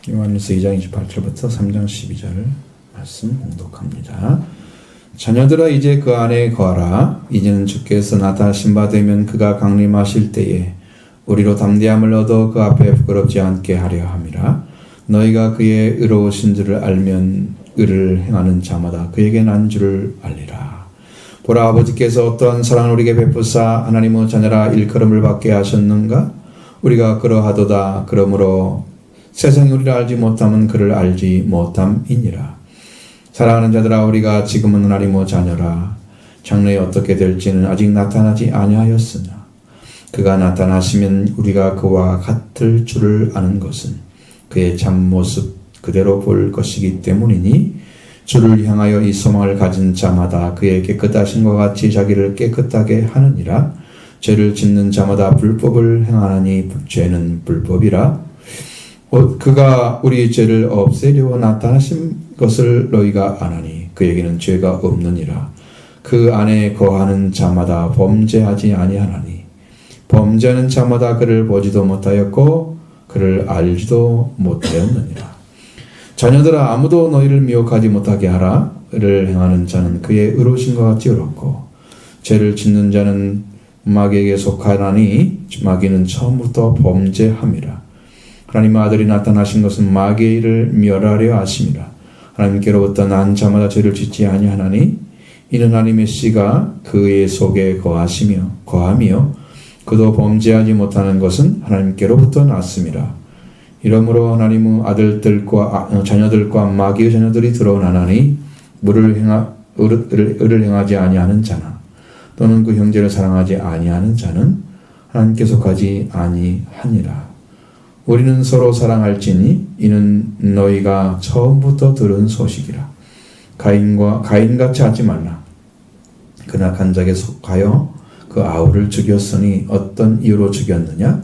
요한일서 2장 28절부터 3장 12절 말씀 공독합니다. 자녀들아 이제 그 안에 거하라. 이제는 주께서 나타나신 바 되면 그가 강림하실 때에 우리로 담대함을 얻어 그 앞에 부끄럽지 않게 하려 함이라. 너희가 그의 의로우신 줄을 알면 의를 행하는 자마다 그에게 난 줄을 알리라. 보라, 아버지께서 어떠한 사랑을 우리에게 베푸사 하나님의 자녀라 일컬음을 받게 하셨는가? 우리가 그러하도다. 그러므로 세상이 우리를 알지 못함은 그를 알지 못함이니라. 사랑하는 자들아, 우리가 지금은 하나님의 자녀라. 장래에 어떻게 될지는 아직 나타나지 아니하였으나 그가 나타나시면 우리가 그와 같을 줄을 아는 것은 그의 참모습 그대로 볼 것이기 때문이니 주를 향하여 이 소망을 가진 자마다 그의 깨끗하심과 같이 자기를 깨끗하게 하느니라. 죄를 짓는 자마다 불법을 행하나니 죄는 불법이라. 그가 우리의 죄를 없애려 나타나신 것을 너희가 아나니 그에게는 죄가 없느니라. 그 안에 거하는 자마다 범죄하지 아니하나니 범죄하는 자마다 그를 보지도 못하였고 그를 알지도 못하였느니라. 자녀들아, 아무도 너희를 미혹하지 못하게 하라. 의를 행하는 자는 그의 의로우신 것 같이 의롭고 죄를 짓는 자는 마귀에게 속하나니 마귀는 처음부터 범죄함이라. 하나님의 아들이 나타나신 것은 마귀의 일을 멸하려 하심이라. 하나님께로부터 난 자마다 죄를 짓지 아니하나니 이는 하나님의 씨가 그의 속에 거하며 그도 범죄하지 못하는 것은 하나님께로부터 났음이라. 이러므로 하나님의 아들들과 자녀들과 마귀의 자녀들이 들어오나니 의를 행하지 아니하는 자나 또는 그 형제를 사랑하지 아니하는 자는 하나님께 속하지 아니하니라. 우리는 서로 사랑할지니 이는 너희가 처음부터 들은 소식이라. 가인같이 하지 말라. 그나 간작에 속하여 그 아우를 죽였으니 어떤 이유로 죽였느냐?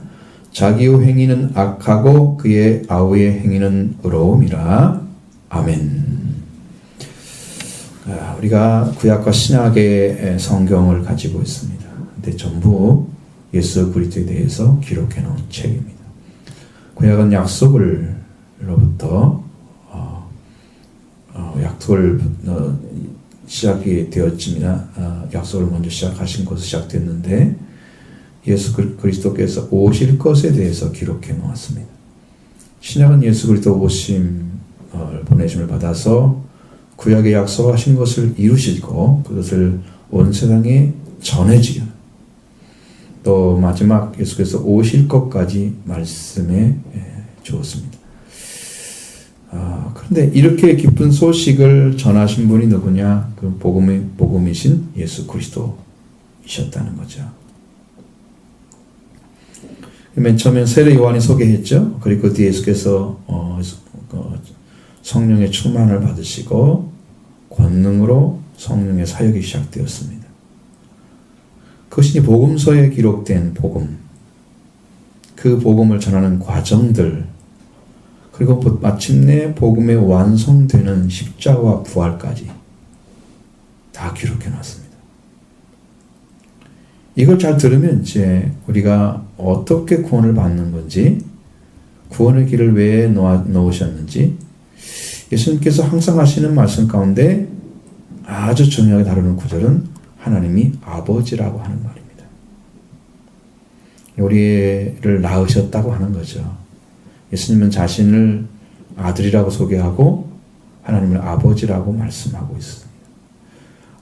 자기의 행위는 악하고 그의 아우의 행위는 의로움이라. 아멘. 우리가 구약과 신약의 성경을 가지고 있습니다. 근데 전부 예수 그리스도에 대해서 기록해 놓은 책입니다. 구약은 약속으로부터 약속을 시작이 되었지만 약속을 먼저 시작하신 것으로 시작됐는데 예수 그리스도께서 오실 것에 대해서 기록해 놓았습니다. 신약은 예수 그리스도 보내심을 받아서 구약에 약속하신 것을 이루시고 그것을 온 세상에 전해지려 또 마지막 예수께서 오실 것까지 말씀해 주었습니다. 그런데 이렇게 기쁜 소식을 전하신 분이 누구냐? 그 복음이신 예수 그리스도이셨다는 거죠. 맨 처음엔 세례 요한이 소개했죠. 그리고 그 뒤에 예수께서 성령의 충만을 받으시고 권능으로 성령의 사역이 시작되었습니다. 그것이 복음서에 기록된 복음, 그 복음을 전하는 과정들, 그리고 마침내 복음의 완성되는 십자가와 부활까지 다 기록해 놨습니다. 이걸 잘 들으면 이제 우리가 어떻게 구원을 받는 건지, 구원의 길을 왜 놓으셨는지, 예수님께서 항상 하시는 말씀 가운데 아주 중요하게 다루는 구절은 하나님이 아버지라고 하는 말입니다. 우리를 낳으셨다고 하는 거죠. 예수님은 자신을 아들이라고 소개하고 하나님을 아버지라고 말씀하고 있습니다.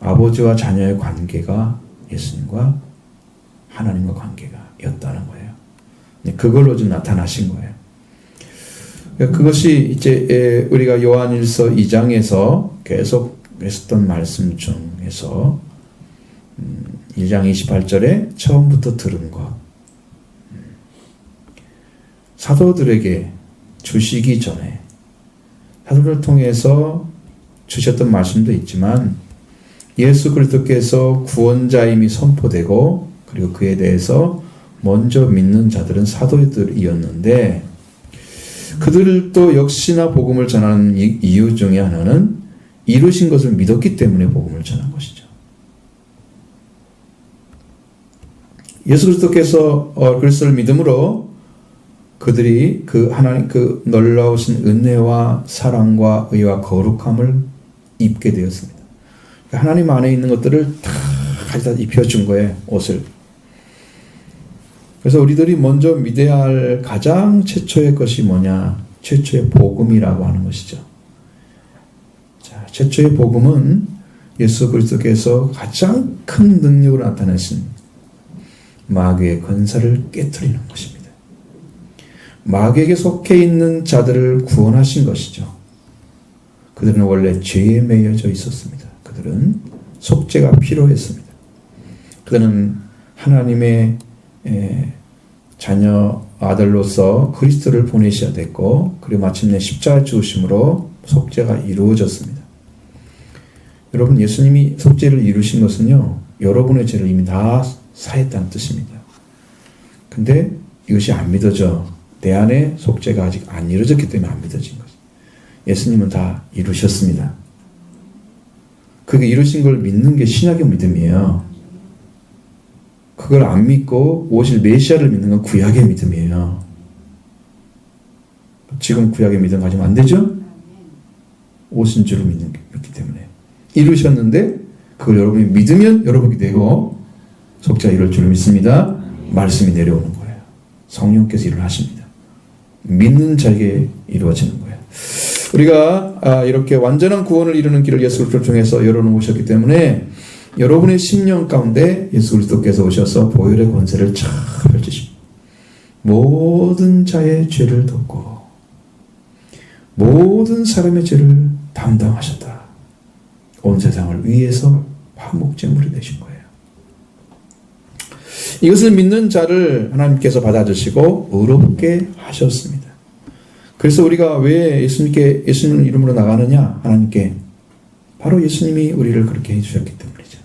아버지와 자녀의 관계가 예수님과 하나님과 관계가였다는 거예요. 그걸로 좀 나타나신 거예요. 그것이 이제 우리가 요한일서 2장에서 계속 했었던 말씀 중에서 1장 28절에 처음부터 들은 것, 사도들에게 주시기 전에 사도를 통해서 주셨던 말씀도 있지만 예수 그리스도께서 구원자임이 선포되고 그리고 그에 대해서 먼저 믿는 자들은 사도들이었는데 그들도 역시나 복음을 전하는 이유 중에 하나는 이루신 것을 믿었기 때문에 복음을 전한 것이죠. 예수 그리스도께서 그리스도를 믿음으로 그들이 그 하나님 그 놀라우신 은혜와 사랑과 의와 거룩함을 입게 되었습니다. 하나님 안에 있는 것들을 다 가져다 입혀준 거예요, 옷을. 그래서 우리들이 먼저 믿어야 할 가장 최초의 것이 뭐냐? 최초의 복음이라고 하는 것이죠. 자, 최초의 복음은 예수 그리스도께서 가장 큰 능력으로 나타내신 마귀의 권세를 깨트리는 것입니다. 마귀에게 속해 있는 자들을 구원하신 것이죠. 그들은 원래 죄에 매여져 있었습니다. 그들은 속죄가 필요했습니다. 그들은 하나님의 자녀 아들로서 그리스도를 보내셔야 됐고, 그리고 마침내 십자가 죽으심으로 속죄가 이루어졌습니다. 여러분, 예수님이 속죄를 이루신 것은요, 여러분의 죄를 이미 다 사했다는 뜻입니다. 근데 이것이 안 믿어져. 내 안에 속죄가 아직 안 이루어졌기 때문에 안 믿어진 거죠. 예수님은 다 이루셨습니다. 그게 이루신 걸 믿는 게 신약의 믿음이에요. 그걸 안 믿고 오실 메시아를 믿는 건 구약의 믿음이에요. 지금 구약의 믿음 가지면 안 되죠? 오신 줄을 믿기 때문에. 이루셨는데 그걸 여러분이 믿으면 여러분이 되고 속죄가 이룰 줄을 믿습니다. 말씀이 내려오는 거예요. 성령께서 일을 하십니다. 믿는 자에게 이루어지는 거예요. 우리가 이렇게 완전한 구원을 이루는 길을 예수 그리스도를 통해서 열어놓으셨기 때문에 여러분의 심령 가운데 예수 그리스도께서 오셔서 보혈의 권세를 쫙 펼치십니다. 모든 자의 죄를 덮고 모든 사람의 죄를 담당하셨다. 온 세상을 위해서 화목제물이 되신 거예요. 이것을 믿는 자를 하나님께서 받아주시고 의롭게 하셨습니다. 그래서 우리가 왜 예수님 이름으로 나가느냐? 하나님께 바로 예수님이 우리를 그렇게 해주셨기 때문이죠.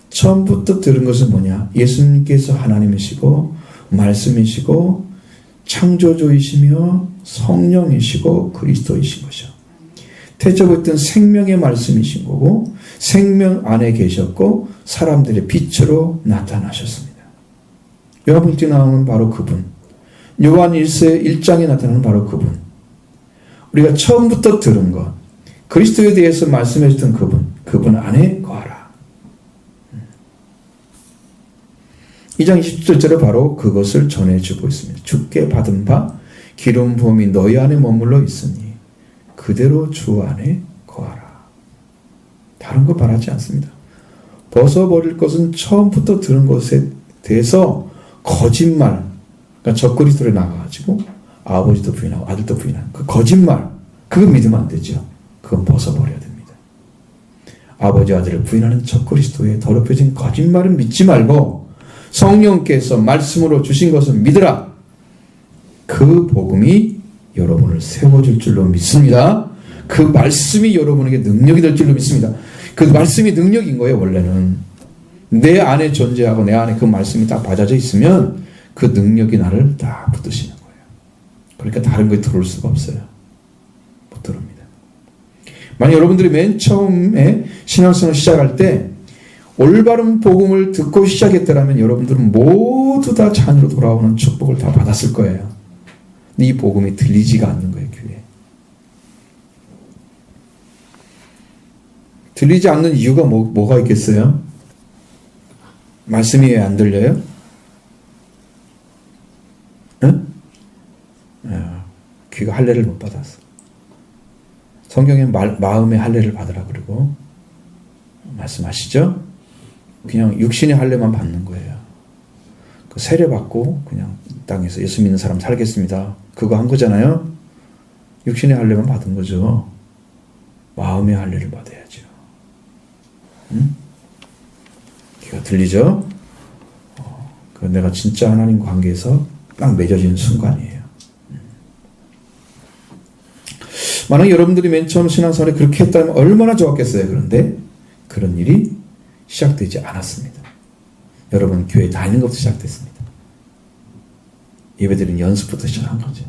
처음부터 들은 것은 뭐냐? 예수님께서 하나님이시고 말씀이시고 창조주이시며 성령이시고 그리스도이신 것이요. 태초부터 생명의 말씀이신 거고 생명 안에 계셨고 사람들의 빛으로 나타나셨습니다. 요한복음에 나오는 바로 그분, 요한 1장에 나타나는 바로 그분, 우리가 처음부터 들은 것, 그리스도에 대해서 말씀해 주던 그분 안에 거하라. 2장 27절에 바로 그것을 전해주고 있습니다. 주께 받은 바 기름 부음이 너희 안에 머물러 있으니 그대로 주 안에 거하라. 다른 거 바라지 않습니다. 벗어버릴 것은 처음부터 들은 것에 대해서 거짓말, 그러니까 적그리스도로 나가가지고 아버지도 부인하고 아들도 부인하는 그 거짓말, 그거 믿으면 안 되죠. 그건 벗어버려야 됩니다. 아버지 아들을 부인하는 적그리스도의 더럽혀진 거짓말은 믿지 말고 성령께서 말씀으로 주신 것을 믿으라. 그 복음이 여러분을 세워줄 줄로 믿습니다. 그 말씀이 여러분에게 능력이 될 줄로 믿습니다. 그 말씀이 능력인 거예요. 원래는 내 안에 존재하고 내 안에 그 말씀이 딱 받아져 있으면 그 능력이 나를 딱 붙드시는 거예요. 그러니까 다른 거에 들어올 수가 없어요. 못 들어옵니다. 만약 여러분들이 맨 처음에 신앙생활을 시작할 때 올바른 복음을 듣고 시작했더라면 여러분들은 모두 다 자녀로 돌아오는 축복을 다 받았을 거예요. 이 복음이 들리지가 않는 거예요. 귀에. 들리지 않는 이유가 뭐가 있겠어요? 말씀이 왜 안 들려요? 응? 귀가 할례를 못 받았어. 성경에 마음의 할례를 받으라 그러고 말씀하시죠? 그냥 육신의 할례만 받는 거예요. 그 세례 받고 그냥 땅에서 예수 믿는 사람 살겠습니다. 그거 한 거잖아요. 육신의 할례만 받은 거죠. 마음의 할례를 받아야죠. 응? 귀가 들리죠? 그 내가 진짜 하나님 관계에서 딱 맺어지는 순간이에요. 만약 여러분들이 맨 처음 신앙생활에 그렇게 했다면 얼마나 좋았겠어요. 그런데 그런 일이 시작되지 않았습니다. 여러분 교회 다니는 것부터 시작됐습니다. 예배드리는 연습부터 시작한 거죠.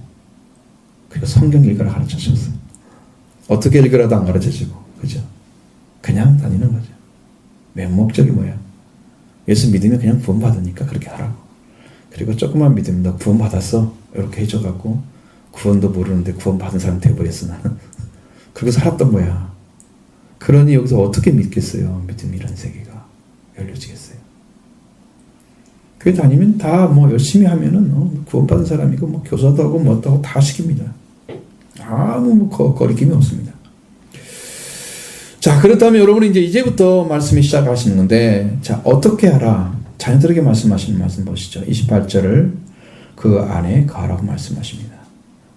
그리고 성경 읽으라 가르쳐줬어요. 어떻게 읽으라도 안 가르쳐주고, 그죠? 그냥 다니는 거죠. 맨 목적이 뭐야? 예수 믿으면 그냥 구원 받으니까 그렇게 하라고. 그리고 조금만 믿으면 너 구원 받았어. 이렇게 해줘갖고 구원도 모르는데 구원 받은 사람 돼버렸어 나는. 그리고 살았던 거야. 그러니 여기서 어떻게 믿겠어요? 믿음이라는 세계가 열려지겠어요? 교회 다니면 다 뭐 열심히 하면은 구원받은 사람이고 뭐 교사도 하고 뭐도 하고 다 시킵니다. 아무 뭐 거리낌이 없습니다. 자, 그렇다면 여러분이 이제부터 말씀이 시작하시는 건데, 자, 어떻게 하라? 자녀들에게 말씀하시는 말씀 보시죠. 28절을 그 안에 거하라고 말씀하십니다.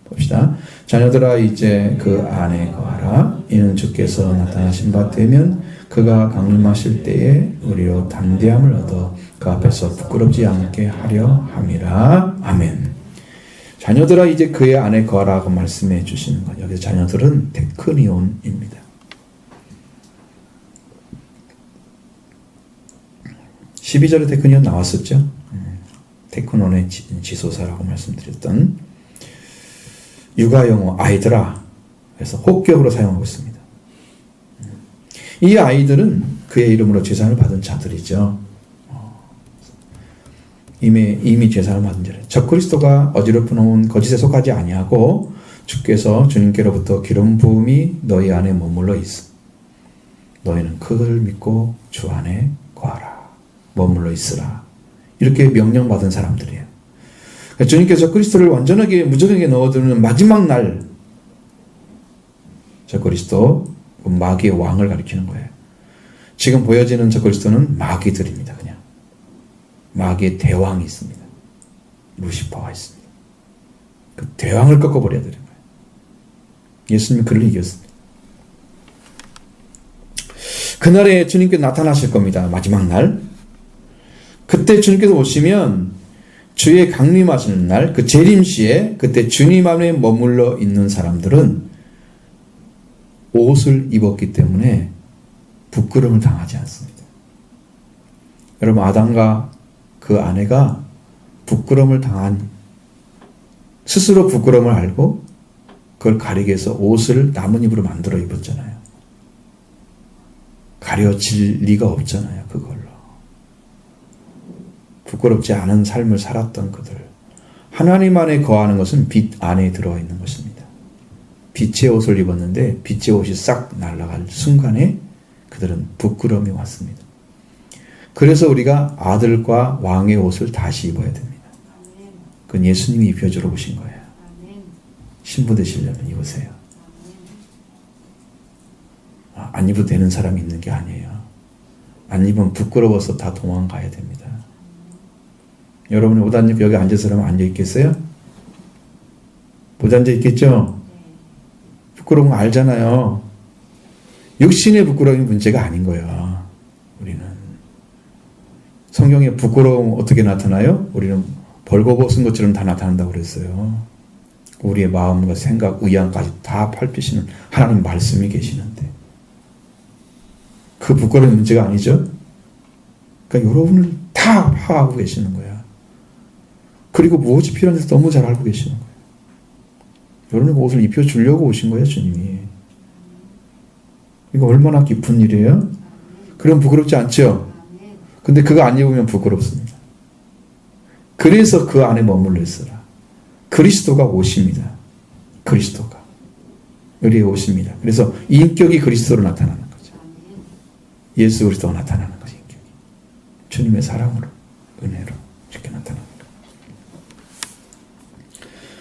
봅시다. 자녀들아 이제 그 안에 거하라. 이는 주께서 나타나신 바 되면 그가 강림하실 때에 우리로 담대함을 얻어 그 앞에서 부끄럽지 않게 하려 함이라. 아멘. 자녀들아 이제 그의 안에 거하라고 말씀해 주시는 것. 여기서 자녀들은 테크니온입니다. 12절에 테크니온 나왔었죠. 테크논의 지소사라고 말씀드렸던 육아용어 아이들아. 그래서 혹격으로 사용하고 있습니다. 이 아이들은 그의 이름으로 제사를 받은 자들이죠. 이미 제사를 받은 자들. 적그리스도가 어지럽혀 놓은 거짓에 속하지 아니하고 주께서 주님께로부터 기름 부음이 너희 안에 머물러 있어. 너희는 그를 믿고 주 안에 거하라. 머물러 있으라. 이렇게 명령받은 사람들이에요. 그러니까 주님께서 그리스도를 완전하게 무적에게 넣어두는 마지막 날 적그리스도 마귀의 왕을 가리키는 거예요. 지금 보여지는 적그리스도는 마귀들입니다. 그냥 마귀의 대왕이 있습니다. 루시퍼가 있습니다. 그 대왕을 꺾어버려야 되는 거예요. 예수님이 그를 이겼습니다. 그날에 주님께서 나타나실 겁니다. 마지막 날. 그때 주님께서 오시면 주의 강림하시는 날, 그 재림시에 그때 주님 안에 머물러 있는 사람들은 옷을 입었기 때문에 부끄러움을 당하지 않습니다. 여러분, 아담과 그 아내가 부끄러움을 당한, 스스로 부끄러움을 알고 그걸 가리기 위해서 옷을 나뭇잎으로 만들어 입었잖아요. 가려질 리가 없잖아요, 그걸로. 부끄럽지 않은 삶을 살았던 그들. 하나님 안에 거하는 것은 빛 안에 들어와 있는 것입니다. 빛의 옷을 입었는데 빛의 옷이 싹 날아갈 순간에 그들은 부끄러움이 왔습니다. 그래서 우리가 아들과 왕의 옷을 다시 입어야 됩니다. 그건 예수님이 입혀주러 오신 거예요. 신부 되시려면 입으세요. 안 입어도 되는 사람이 있는 게 아니에요. 안 입으면 부끄러워서 다 도망가야 됩니다. 여러분이 옷 안 입고 여기 앉아서 그러면 앉아 있겠어요? 못 앉아 있겠죠? 부끄러운 거 알잖아요. 육신의 부끄러움이 문제가 아닌 거예요. 우리는. 성경에 부끄러움 어떻게 나타나요? 우리는 벌거벗은 것처럼 다 나타난다고 그랬어요. 우리의 마음과 생각, 의향까지 다 밟히시는 하나님 말씀이 계시는데 그 부끄러운 문제가 아니죠? 그러니까 여러분을 다 파악하고 계시는 거예요. 그리고 무엇이 필요한지 너무 잘 알고 계시는 거예요. 여러분의 옷을 입혀주려고 오신 거예요, 주님이. 이거 얼마나 깊은 일이에요? 그럼 부끄럽지 않죠? 근데 그거 안 입으면 부끄럽습니다. 그래서 그 안에 머물러 있으라. 그리스도가 오십니다. 그리스도가. 우리의 오십니다. 그래서 인격이 그리스도로 나타나는 거죠. 예수 그리스도가 나타나는 거죠, 인격이. 주님의 사랑으로, 은혜로 이렇게 나타나는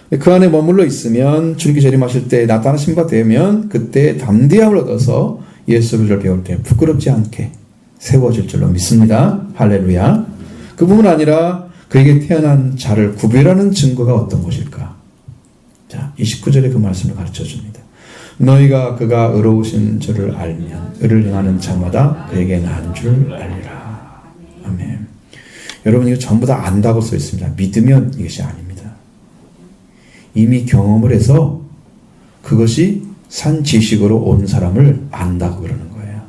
거예요. 그 안에 머물러 있으면 주님께 재림하실 때 나타나신 바 되면 그때 담대함을 얻어서 예수를 배울 때 부끄럽지 않게 세워질 줄로 믿습니다. 할렐루야. 그뿐만 아니라 그에게 태어난 자를 구별하는 증거가 어떤 것일까? 자, 29절에 그 말씀을 가르쳐 줍니다. 너희가 그가 의로우신 줄을 알면 의를 행하는 자마다 그에게 난 줄 알리라. 아멘. 여러분, 이거 전부 다 안다고 써 있습니다. 믿으면 이것이 아닙니다. 이미 경험을 해서 그것이 산 지식으로 온 사람을 안다고 그러는 거예요.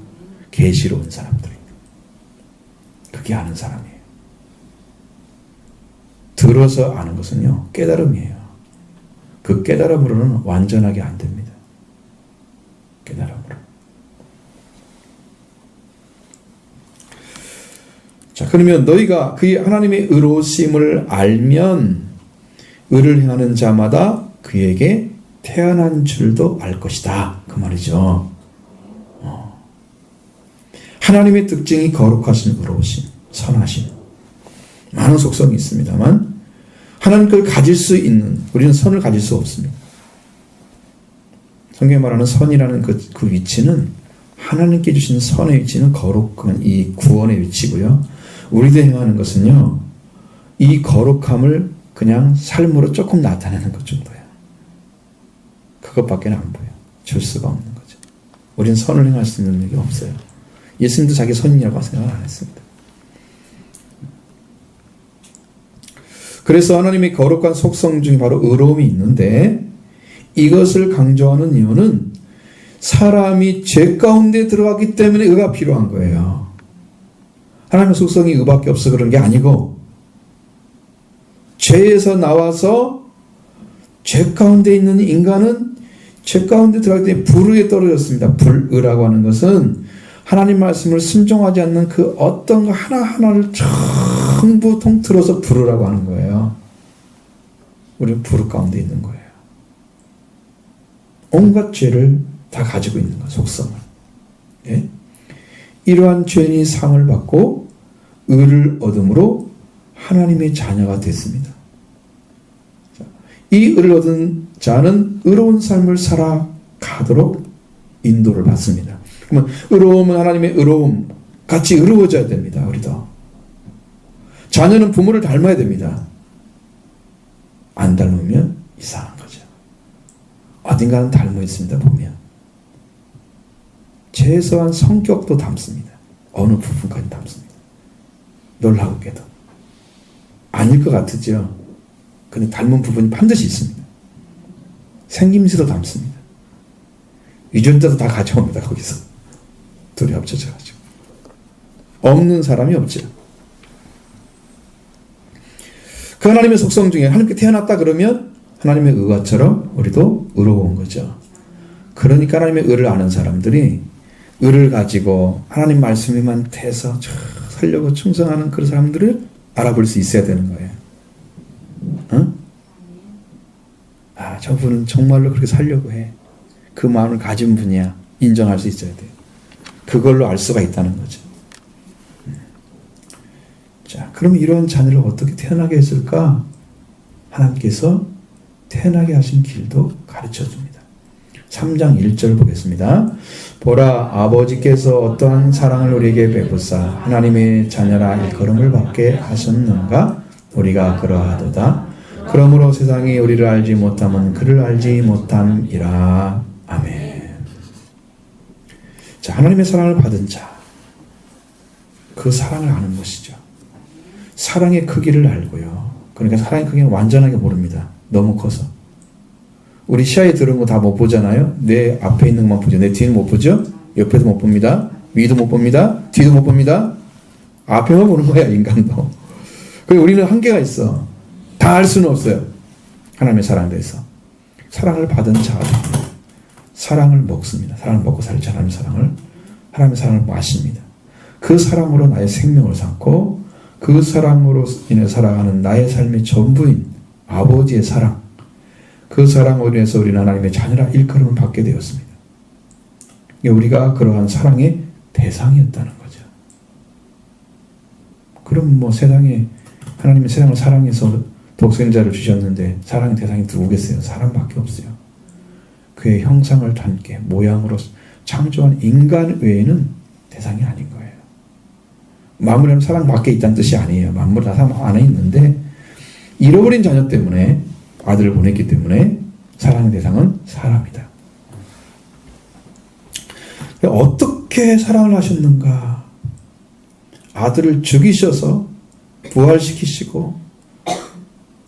계시로 온 사람들이. 그게 아는 사람이에요. 들어서 아는 것은요, 깨달음이에요. 그 깨달음으로는 완전하게 안 됩니다. 깨달음으로. 자, 그러면 너희가 그의 하나님의 의로우심을 알면 의를 행하는 자마다 그에게 태어난 줄도 알 것이다. 그 말이죠. 하나님의 특징이 거룩하신, 의로우신, 선하신, 많은 속성이 있습니다만 하나님 걸 가질 수 있는, 우리는 선을 가질 수 없습니다. 성경에 말하는 선이라는 그 위치는, 하나님께 주신 선의 위치는 거룩한 이 구원의 위치고요. 우리도 행하는 것은요, 이 거룩함을 그냥 삶으로 조금 나타내는 것 정도예요. 그것밖에 안 보여. 줄 수가 없는 거죠. 우리는 선을 행할 수 있는 능력이 없어요. 예수님도 자기 선이라고 생각을 안 했습니다. 그래서 하나님의 거룩한 속성 중에 바로 의로움이 있는데, 이것을 강조하는 이유는 사람이 죄 가운데 들어갔기 때문에 의가 필요한 거예요. 하나님의 속성이 의밖에 없어 그런 게 아니고, 죄에서 나와서 죄 가운데 있는 인간은 죄 가운데 들어가기 때문에 불의에 떨어졌습니다. 불의라고 하는 것은 하나님 말씀을 순종하지 않는 그 어떤 거 하나하나를 전부 통틀어서 불의라고 하는 거예요. 우리는 불의 가운데 있는 거예요. 온갖 죄를 다 가지고 있는 거예요. 속성을. 예? 이러한 죄인이 상을 받고 의를 얻음으로 하나님의 자녀가 됐습니다. 이 의를 얻은 자는 의로운 삶을 살아가도록 인도를 받습니다. 그러면 의로움은 하나님의 의로움 같이 의로워져야 됩니다. 우리도. 자녀는 부모를 닮아야 됩니다. 안 닮으면 이상한 거죠. 어딘가는 닮아 있습니다. 보면 최소한 성격도 닮습니다. 어느 부분까지 닮습니다. 놀라우게도 아닐 것 같으죠. 근데 닮은 부분이 반드시 있습니다. 생김새도 닮습니다. 유전자도 다 가져옵니다. 거기서 둘이 합쳐져가지고 없는 사람이 없죠. 그 하나님의 속성 중에 하나님께 태어났다 그러면 하나님의 의가처럼 우리도 의로운 거죠. 그러니까 하나님의 의를 아는 사람들이 의를 가지고 하나님 말씀에만 태서 살려고 충성하는 그런 사람들을 알아볼 수 있어야 되는 거예요. 응? 아, 저분은 정말로 그렇게 살려고 해. 그 마음을 가진 분이야. 인정할 수 있어야 돼요. 그걸로 알 수가 있다는 거죠. 자, 그럼 이런 자녀를 어떻게 태어나게 했을까? 하나님께서 태어나게 하신 길도 가르쳐 줍니다. 3장 1절 보겠습니다. 보라, 아버지께서 어떠한 사랑을 우리에게 베푸사 하나님의 자녀라 일컬음을 받게 하셨는가? 우리가 그러하도다. 그러므로 세상이 우리를 알지 못함은 그를 알지 못함이라. 아멘. 자, 하나님의 사랑을 받은 자, 그 사랑을 아는 것이죠. 사랑의 크기를 알고요. 그러니까 사랑의 크기는 완전하게 모릅니다. 너무 커서. 우리 시야에 들은 거 다 못 보잖아요. 내 앞에 있는 것만 보죠. 내 뒤는 못 보죠. 옆에도 못 봅니다. 위도 못 봅니다. 뒤도 못 봅니다. 앞에만 보는 거야, 인간도. 그리고 우리는 한계가 있어. 다 알 수는 없어요. 하나님의 사랑에 대해서. 사랑을 받은 자가 사랑을 먹습니다. 사랑을 먹고 살지 하나님의 사랑을 마십니다. 그 사랑으로 나의 생명을 삼고 그 사랑으로 인해 살아가는 나의 삶의 전부인 아버지의 사랑, 그 사랑으로 인해서 우리는 하나님의 자녀라 일컬음을 받게 되었습니다. 우리가 그러한 사랑의 대상이었다는 거죠. 그럼 뭐 세상에 하나님이 세상을 사랑해서 독생자를 주셨는데 사랑의 대상이 누구겠어요? 사람밖에 없어요. 그의 형상을 담게 모양으로 창조한 인간 외에는 대상이 아닌 거예요. 만물에는 사랑 밖에 있다는 뜻이 아니에요. 만물 다 사랑 안에 있는데 잃어버린 자녀 때문에 아들을 보냈기 때문에 사랑의 대상은 사람이다. 어떻게 사랑을 하셨는가? 아들을 죽이셔서 부활시키시고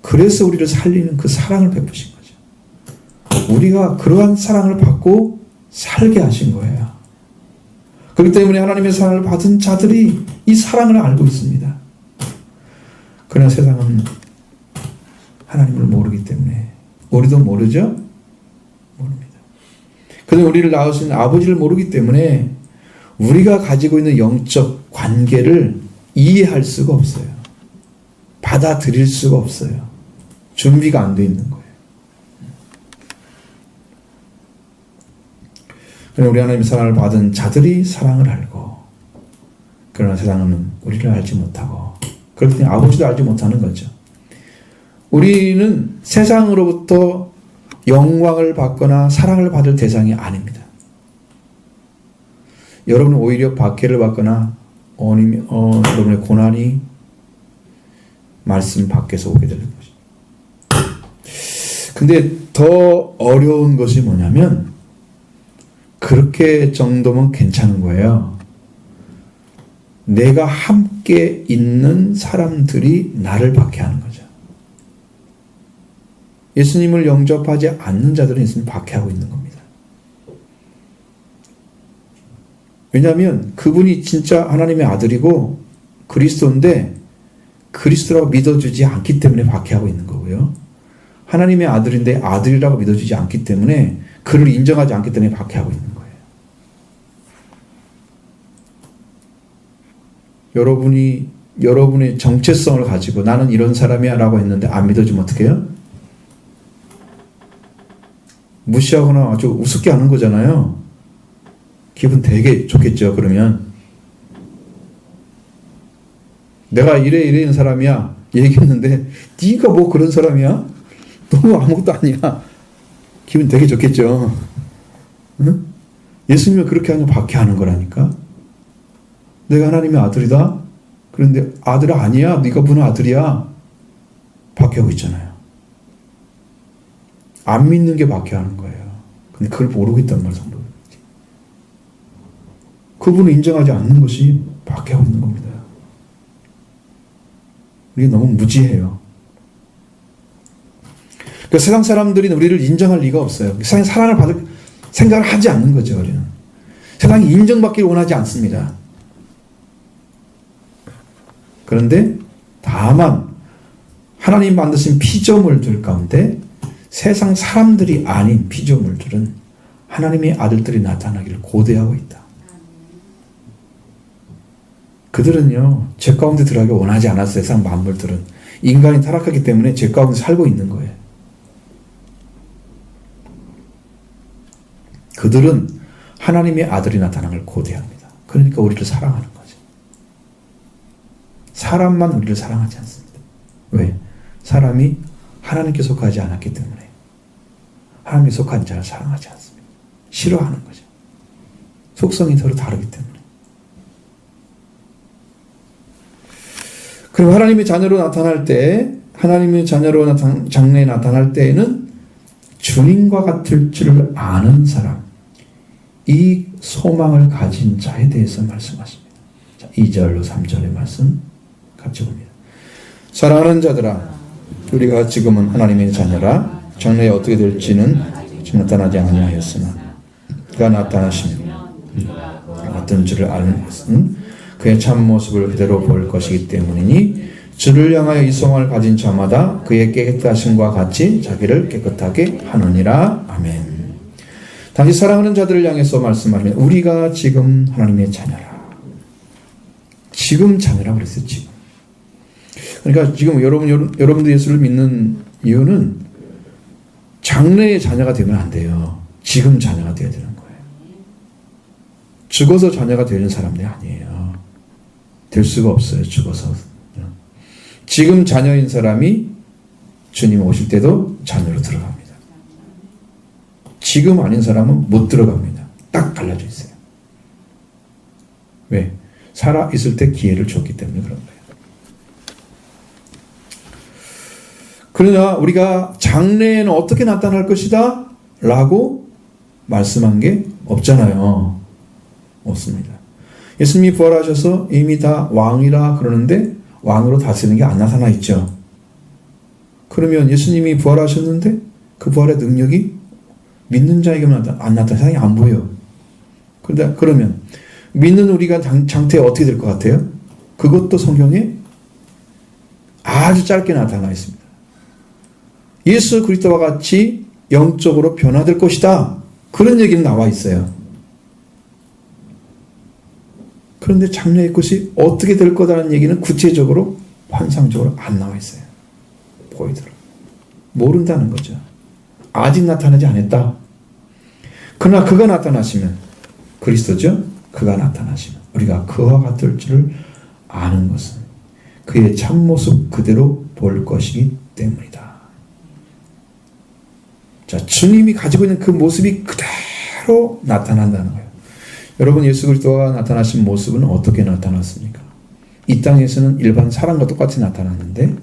그래서 우리를 살리는 그 사랑을 베푸신 거죠. 우리가 그러한 사랑을 받고 살게 하신 거예요. 그렇기 때문에 하나님의 사랑을 받은 자들이 이 사랑을 알고 있습니다. 그러나 세상은 하나님을 모르기 때문에 우리도 모르죠? 모릅니다. 그런데 우리를 낳으신 아버지를 모르기 때문에 우리가 가지고 있는 영적 관계를 이해할 수가 없어요. 받아들일 수가 없어요. 준비가 안 돼 있는 거예요. 우리 하나님의 사랑을 받은 자들이 사랑을 알고, 그러나 세상은 우리를 알지 못하고, 그렇기 때문에 아버지도 알지 못하는 거죠. 우리는 세상으로부터 영광을 받거나 사랑을 받을 대상이 아닙니다. 여러분은 오히려 박해를 받거나 여러분의 고난이 말씀 밖에서 오게 되는 것입니다. 근데 더 어려운 것이 뭐냐면 그렇게 정도면 괜찮은 거예요. 내가 함께 있는 사람들이 나를 박해하는 거죠. 예수님을 영접하지 않는 자들은 예수님을 박해하고 있는 겁니다. 왜냐하면 그분이 진짜 하나님의 아들이고 그리스도인데 그리스도라고 믿어주지 않기 때문에 박해하고 있는 거고요. 하나님의 아들인데 아들이라고 믿어주지 않기 때문에 그를 인정하지 않기 때문에 박해하고 있는 거예요. 여러분의 정체성을 가지고 나는 이런 사람이야 라고 했는데 안 믿어주면 어떻게 해요? 무시하거나 아주 우습게 하는 거잖아요. 기분 되게 좋겠죠. 그러면 내가 이런 사람이야 얘기했는데 네가 뭐 그런 사람이야? 너무 아무것도 아니야. 기분 되게 좋겠죠. 응? 예수님을 그렇게 하면 박해하는 거라니까. 내가 하나님의 아들이다. 그런데 아들 아니야. 네가 무슨 아들이야. 박해하고 있잖아요. 안 믿는 게 박해하는 거예요. 근데 그걸 모르고 있단 말이에요. 성도들. 그분을 인정하지 않는 것이 박해하고 있는 겁니다. 우리 너무 무지해요. 그러니까 세상 사람들이 우리를 인정할 리가 없어요. 세상에 사랑을 받을 생각을 하지 않는 거죠. 우리는 세상이 인정받기를 원하지 않습니다. 그런데 다만 하나님 만드신 피조물들 가운데 세상 사람들이 아닌 피조물들은 하나님의 아들들이 나타나기를 고대하고 있다. 그들은요, 죄 가운데 들어가기 원하지 않았어요. 세상 만물들은. 인간이 타락하기 때문에 죄 가운데 살고 있는 거예요. 그들은 하나님의 아들이 나타나는 걸 고대합니다. 그러니까 우리를 사랑하는 거죠. 사람만 우리를 사랑하지 않습니다. 왜? 사람이 하나님께 속하지 않았기 때문에 하나님께 속한 자를 사랑하지 않습니다. 싫어하는 거죠. 속성이 서로 다르기 때문에. 그럼 하나님의 자녀로 나타날 때, 하나님의 자녀로 장래에 나타날 때에는 주님과 같을 줄 아는 사람, 이 소망을 가진 자에 대해서 말씀하십니다. 자, 2절로 3절의 말씀 같이 봅니다. 사랑하는 자들아, 우리가 지금은 하나님의 자녀라. 장래에 어떻게 될지는 지금 나타나지 아니하였으나 그가 나타나시면 어떤 줄을 아는 것은 그의 참모습을 그대로 볼 것이기 때문이니 주를 향하여 이 소망을 가진 자마다 그의 깨끗하심과 같이 자기를 깨끗하게 하느니라. 아멘. 다시 사랑하는 자들을 향해서 말씀하시면 우리가 지금 하나님의 자녀라. 지금 자녀라고 그랬어요. 지금. 그러니까 지금 여러분들 예수를 믿는 이유는 장래의 자녀가 되면 안 돼요. 지금 자녀가 되어야 되는 거예요. 죽어서 자녀가 되는 사람들이 아니에요. 될 수가 없어요. 죽어서. 지금 자녀인 사람이 주님 오실 때도 자녀로 들어갑니다. 지금 아닌 사람은 못 들어갑니다. 딱 갈라져 있어요. 왜? 살아있을 때 기회를 줬기 때문에 그런 거예요. 그러나 우리가 장래에는 어떻게 나타날 것이다 라고 말씀한 게 없잖아요. 없습니다. 예수님이 부활하셔서 이미 다 왕이라 그러는데 왕으로 다스리는 게 안 나타나 있죠. 그러면 예수님이 부활하셨는데 그 부활의 능력이 믿는 자에게만 안 나타나, 세상에 안 보여. 그러면 믿는 우리가 장태에 어떻게 될 것 같아요? 그것도 성경에 아주 짧게 나타나 있습니다. 예수 그리스도와 같이 영적으로 변화될 것이다. 그런 얘기는 나와 있어요. 그런데 장래의 것이 어떻게 될 거다라는 얘기는 구체적으로 환상적으로 안 나와 있어요. 보이더라고요. 모른다는 거죠. 아직 나타나지 않았다. 그러나 그가 나타나시면, 그리스도죠? 그가 나타나시면 우리가 그와 같을 줄을 아는 것은 그의 참모습 그대로 볼 것이기 때문이다. 자, 주님이 가지고 있는 그 모습이 그대로 나타난다는 거예요. 여러분, 예수 그리스도가 나타나신 모습은 어떻게 나타났습니까? 이 땅에서는 일반 사람과 똑같이 나타났는데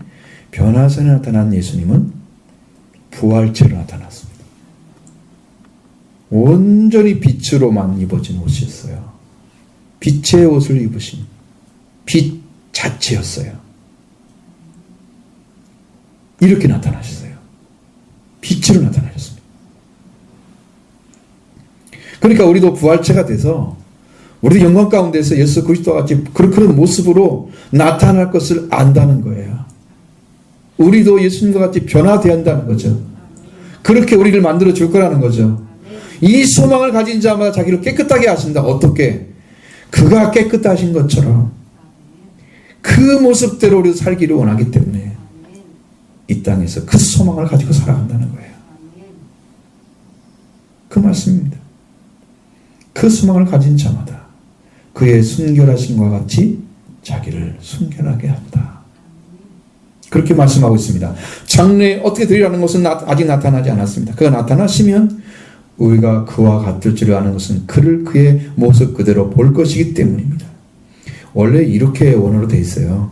변화선에 나타난 예수님은 부활체로 나타났습니다. 온전히 빛으로만 입어진 옷이었어요. 빛의 옷을 입으신 빛 자체였어요. 이렇게 나타나셨어요. 빛으로 나타나셨습니다. 그러니까 우리도 부활체가 돼서 우리도 영광 가운데서 예수 그리스도와 같이 그런 모습으로 나타날 것을 안다는 거예요. 우리도 예수님과 같이 변화되어야 한다는 거죠. 그렇게 우리를 만들어 줄 거라는 거죠. 이 소망을 가진 자마다 자기를 깨끗하게 하신다. 어떻게? 그가 깨끗하신 것처럼 그 모습대로 우리도 살기를 원하기 때문에 이 땅에서 그 소망을 가지고 살아간다는 거예요. 그 말씀입니다. 그 소망을 가진 자마다 그의 순결하심과 같이 자기를 순결하게 한다. 그렇게 말씀하고 있습니다. 장래에 어떻게 되리라는 것은 아직 나타나지 않았습니다. 그가 나타나시면 우리가 그와 같을 줄 아는 것은 그의 모습 그대로 볼 것이기 때문입니다. 원래 이렇게 원어로 되어 있어요.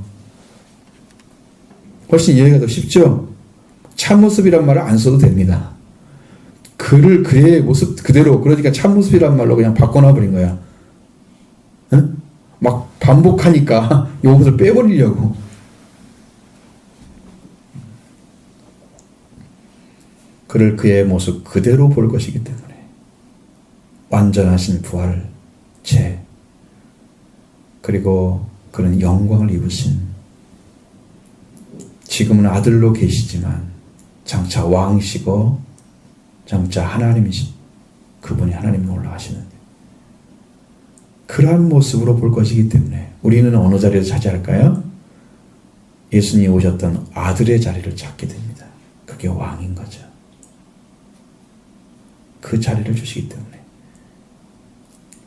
훨씬 이해가 더 쉽죠? 참모습이란 말을 안 써도 됩니다. 그의 모습 그대로, 그러니까 참모습이란 말로 그냥 바꿔놔버린 거야. 응? 막 반복하니까 요것을 빼버리려고. 그를 그의 모습 그대로 볼 것이기 때문에 완전하신 부활체, 그리고 그는 영광을 입으신, 지금은 아들로 계시지만 장차 왕이시고 장차 하나님이신 그분이 하나님으로 올라가시는 그러한 모습으로 볼 것이기 때문에 우리는 어느 자리에서 차지할까요? 예수님이 오셨던 아들의 자리를 찾게 됩니다. 그게 왕인 거죠. 그 자리를 주시기 때문에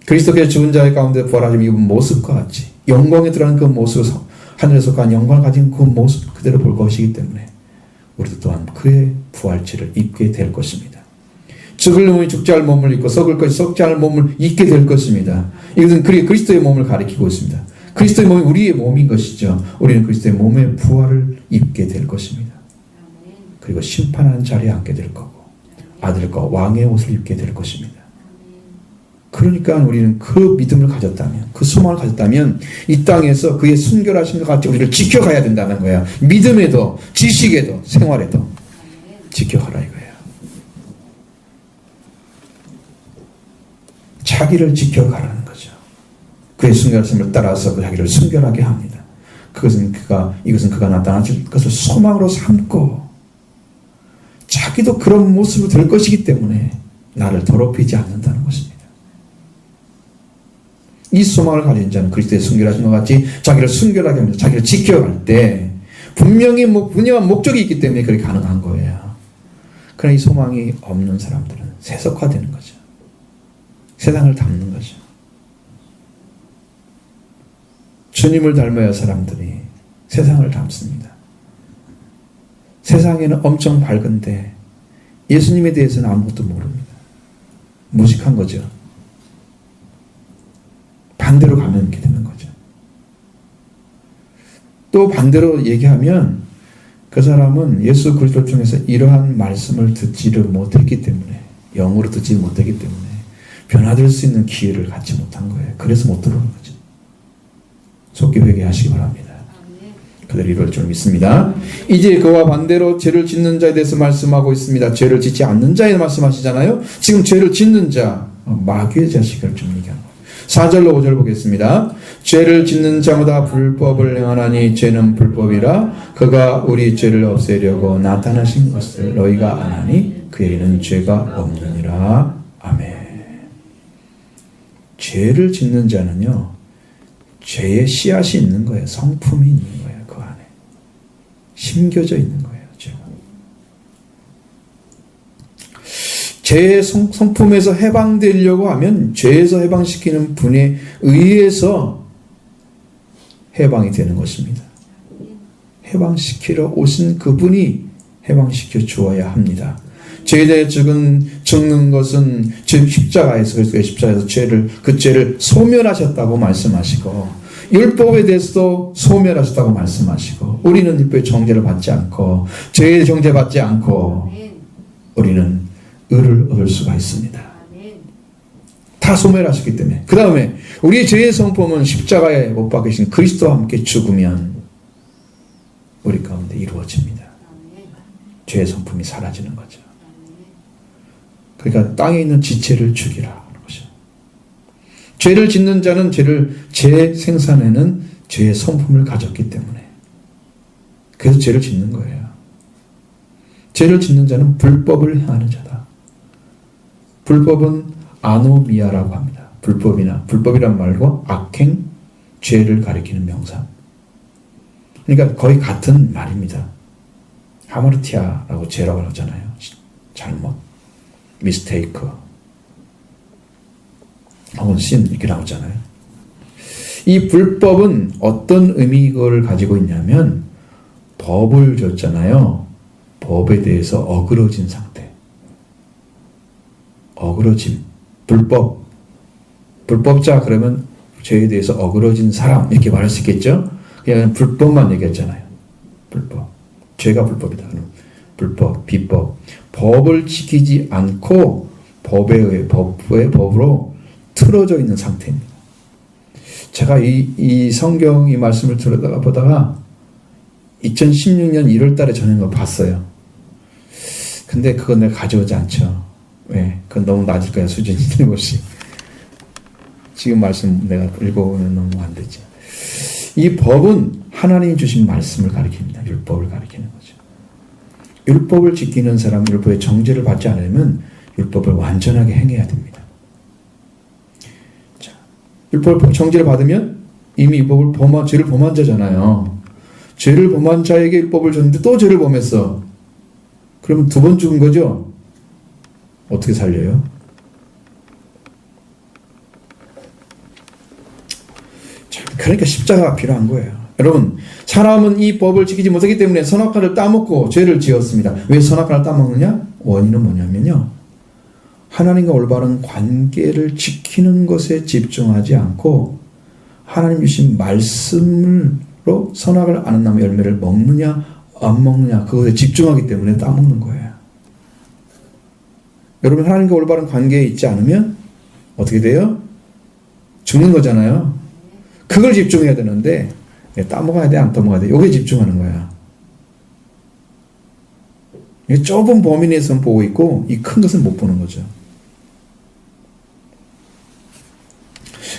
그리스도께서 죽은 자의 가운데 부활하심 입은 모습과 같이 영광에 들어가는 그 모습을, 하늘에서 속한 영광을 가진 그 모습 그대로 볼 것이기 때문에 우리도 또한 그의 부활체를 입게 될 것입니다. 죽을 놈이 죽지 않을 몸을 입고 썩을 것이 썩지 않을 몸을 입게 될 것입니다. 이것은 그리스도의 몸을 가리키고 있습니다. 그리스도의 몸이 우리의 몸인 것이죠. 우리는 그리스도의 몸의 부활을 입게 될 것입니다. 그리고 심판하는 자리에 앉게 될 거고 아들과 왕의 옷을 입게 될 것입니다. 그러니까 우리는 그 믿음을 가졌다면, 그 소망을 가졌다면 이 땅에서 그의 순결하신 것 같이 우리를 지켜가야 된다는 거야. 믿음에도 지식에도 생활에도 지켜가라 이거예요. 자기를 지켜가라는 거죠. 그의 순결하심을 따라서 자기를 순결하게 합니다. 이것은 그가 나타나실 것을 소망으로 삼고 자기도 그런 모습으로 될 것이기 때문에 나를 더럽히지 않는다는 것입니다. 이 소망을 가진 자는 그리스도의 순결하신 것 같이 자기를 순결하게 합니다. 자기를 지켜갈 때 분명히 분명한 목적이 있기 때문에 그렇게 가능한 거예요. 그러나 이 소망이 없는 사람들은 세속화되는 거죠. 세상을 닮는 거죠. 주님을 닮아야 사람들이 세상을 닮습니다. 세상에는 엄청 밝은데 예수님에 대해서는 아무것도 모릅니다. 무식한 거죠. 반대로 가면 이렇게 되는 거죠. 또 반대로 얘기하면 그 사람은 예수 그리스도 중에서 이러한 말씀을 듣지를 못했기 때문에, 영으로 듣지 못했기 때문에 변화될 수 있는 기회를 갖지 못한 거예요. 그래서 못 들어오는 거죠. 속기 회개하시기 바랍니다. 그대로 이룰 줄 믿습니다. 이제 그와 반대로 죄를 짓는 자에 대해서 말씀하고 있습니다. 죄를 짓지 않는 자에 말씀하시잖아요. 지금 죄를 짓는 자, 마귀의 자식을 좀 얘기하는 거예요. 4절로 5절 보겠습니다. 죄를 짓는 자마다 불법을 행하나니 죄는 불법이라 그가 우리 죄를 없애려고 나타나신 것을 너희가 아나니 그에게는 죄가 없느니라. 아멘. 죄를 짓는 자는요, 죄의 씨앗이 있는 거예요. 성품이 있는 거예요. 그 안에 심겨져 있는 거예요. 죄가. 죄의 성품에서 해방되려고 하면 죄에서 해방시키는 분에 의해서 해방이 되는 것입니다. 해방시키러 오신 그분이 해방시켜 주어야 합니다. 죄에 대해 죽는 것은 십자가에서, 그리스도의 십자가에서 그 죄를 소멸하셨다고 말씀하시고, 율법에 대해서도 소멸하셨다고 말씀하시고, 우리는 율법의 정죄를 받지 않고, 죄의 정죄 받지 않고, 우리는 의를 얻을 수가 있습니다. 다 소멸하셨기 때문에. 그 다음에 우리의 죄의 성품은 십자가에 못 박히신 그리스도와 함께 죽으면 우리 가운데 이루어집니다. 죄의 성품이 사라지는 거죠. 그러니까 땅에 있는 지체를 죽이라 하는 것이죠. 죄를 짓는 자는 죄 생산에는 죄의 성품을 가졌기 때문에, 그래서 죄를 짓는 거예요. 죄를 짓는 자는 불법을 행하는 자다. 불법은 아노미아라고 합니다. 불법이란 말과 악행, 죄를 가리키는 명사. 그러니까 거의 같은 말입니다. 하마르티아라고 죄라고 하잖아요. 잘못, 미스테이크, 혹은 신 이렇게 나오잖아요. 이 불법은 어떤 의미를 가지고 있냐면, 법을 줬잖아요. 법에 대해서 어그러진 상태. 어그러짐. 불법자 그러면 죄에 대해서 어그러진 사람 이렇게 말할 수 있겠죠? 그냥 불법만 얘기했잖아요. 불법. 죄가 불법이다. 그럼 불법, 비법. 법을 지키지 않고 법으로 틀어져 있는 상태입니다. 제가 이 성경 이 말씀을 보다가 2016년 1월 달에 전한 거 봤어요. 근데 그건 내가 가져오지 않죠. 왜? 그건 너무 낮을 거야, 수준이. 것이. 지금 말씀 내가 읽어보면 너무 안 되지. 이 법은 하나님이 주신 말씀을 가리킵니다. 율법을 가리키는 거죠. 율법을 지키는 사람은 율법의 정죄를 받지 않으면 율법을 완전하게 행해야 됩니다. 자, 율법 정죄를 받으면 이미 율법을 죄를 범한 자잖아요. 죄를 범한 자에게 율법을 줬는데 또 죄를 범했어. 그러면 두 번 죽은 거죠? 어떻게 살려요? 그러니까 십자가가 필요한 거예요. 여러분, 사람은 이 법을 지키지 못하기 때문에 선악과를 따먹고 죄를 지었습니다. 왜 선악과를 따먹느냐? 원인은 뭐냐면요, 하나님과 올바른 관계를 지키는 것에 집중하지 않고 하나님 주신 말씀으로 선악을 아는 나무 열매를 먹느냐 안 먹느냐 그것에 집중하기 때문에 따먹는 거예요. 여러분, 하나님과 올바른 관계에 있지 않으면 어떻게 돼요? 죽는 거잖아요. 그걸 집중해야 되는데 따먹어야 돼, 안 따먹어야 돼, 여기에 집중하는 거야. 좁은 범위 내에서는 보고 있고 이 큰 것은 못 보는 거죠.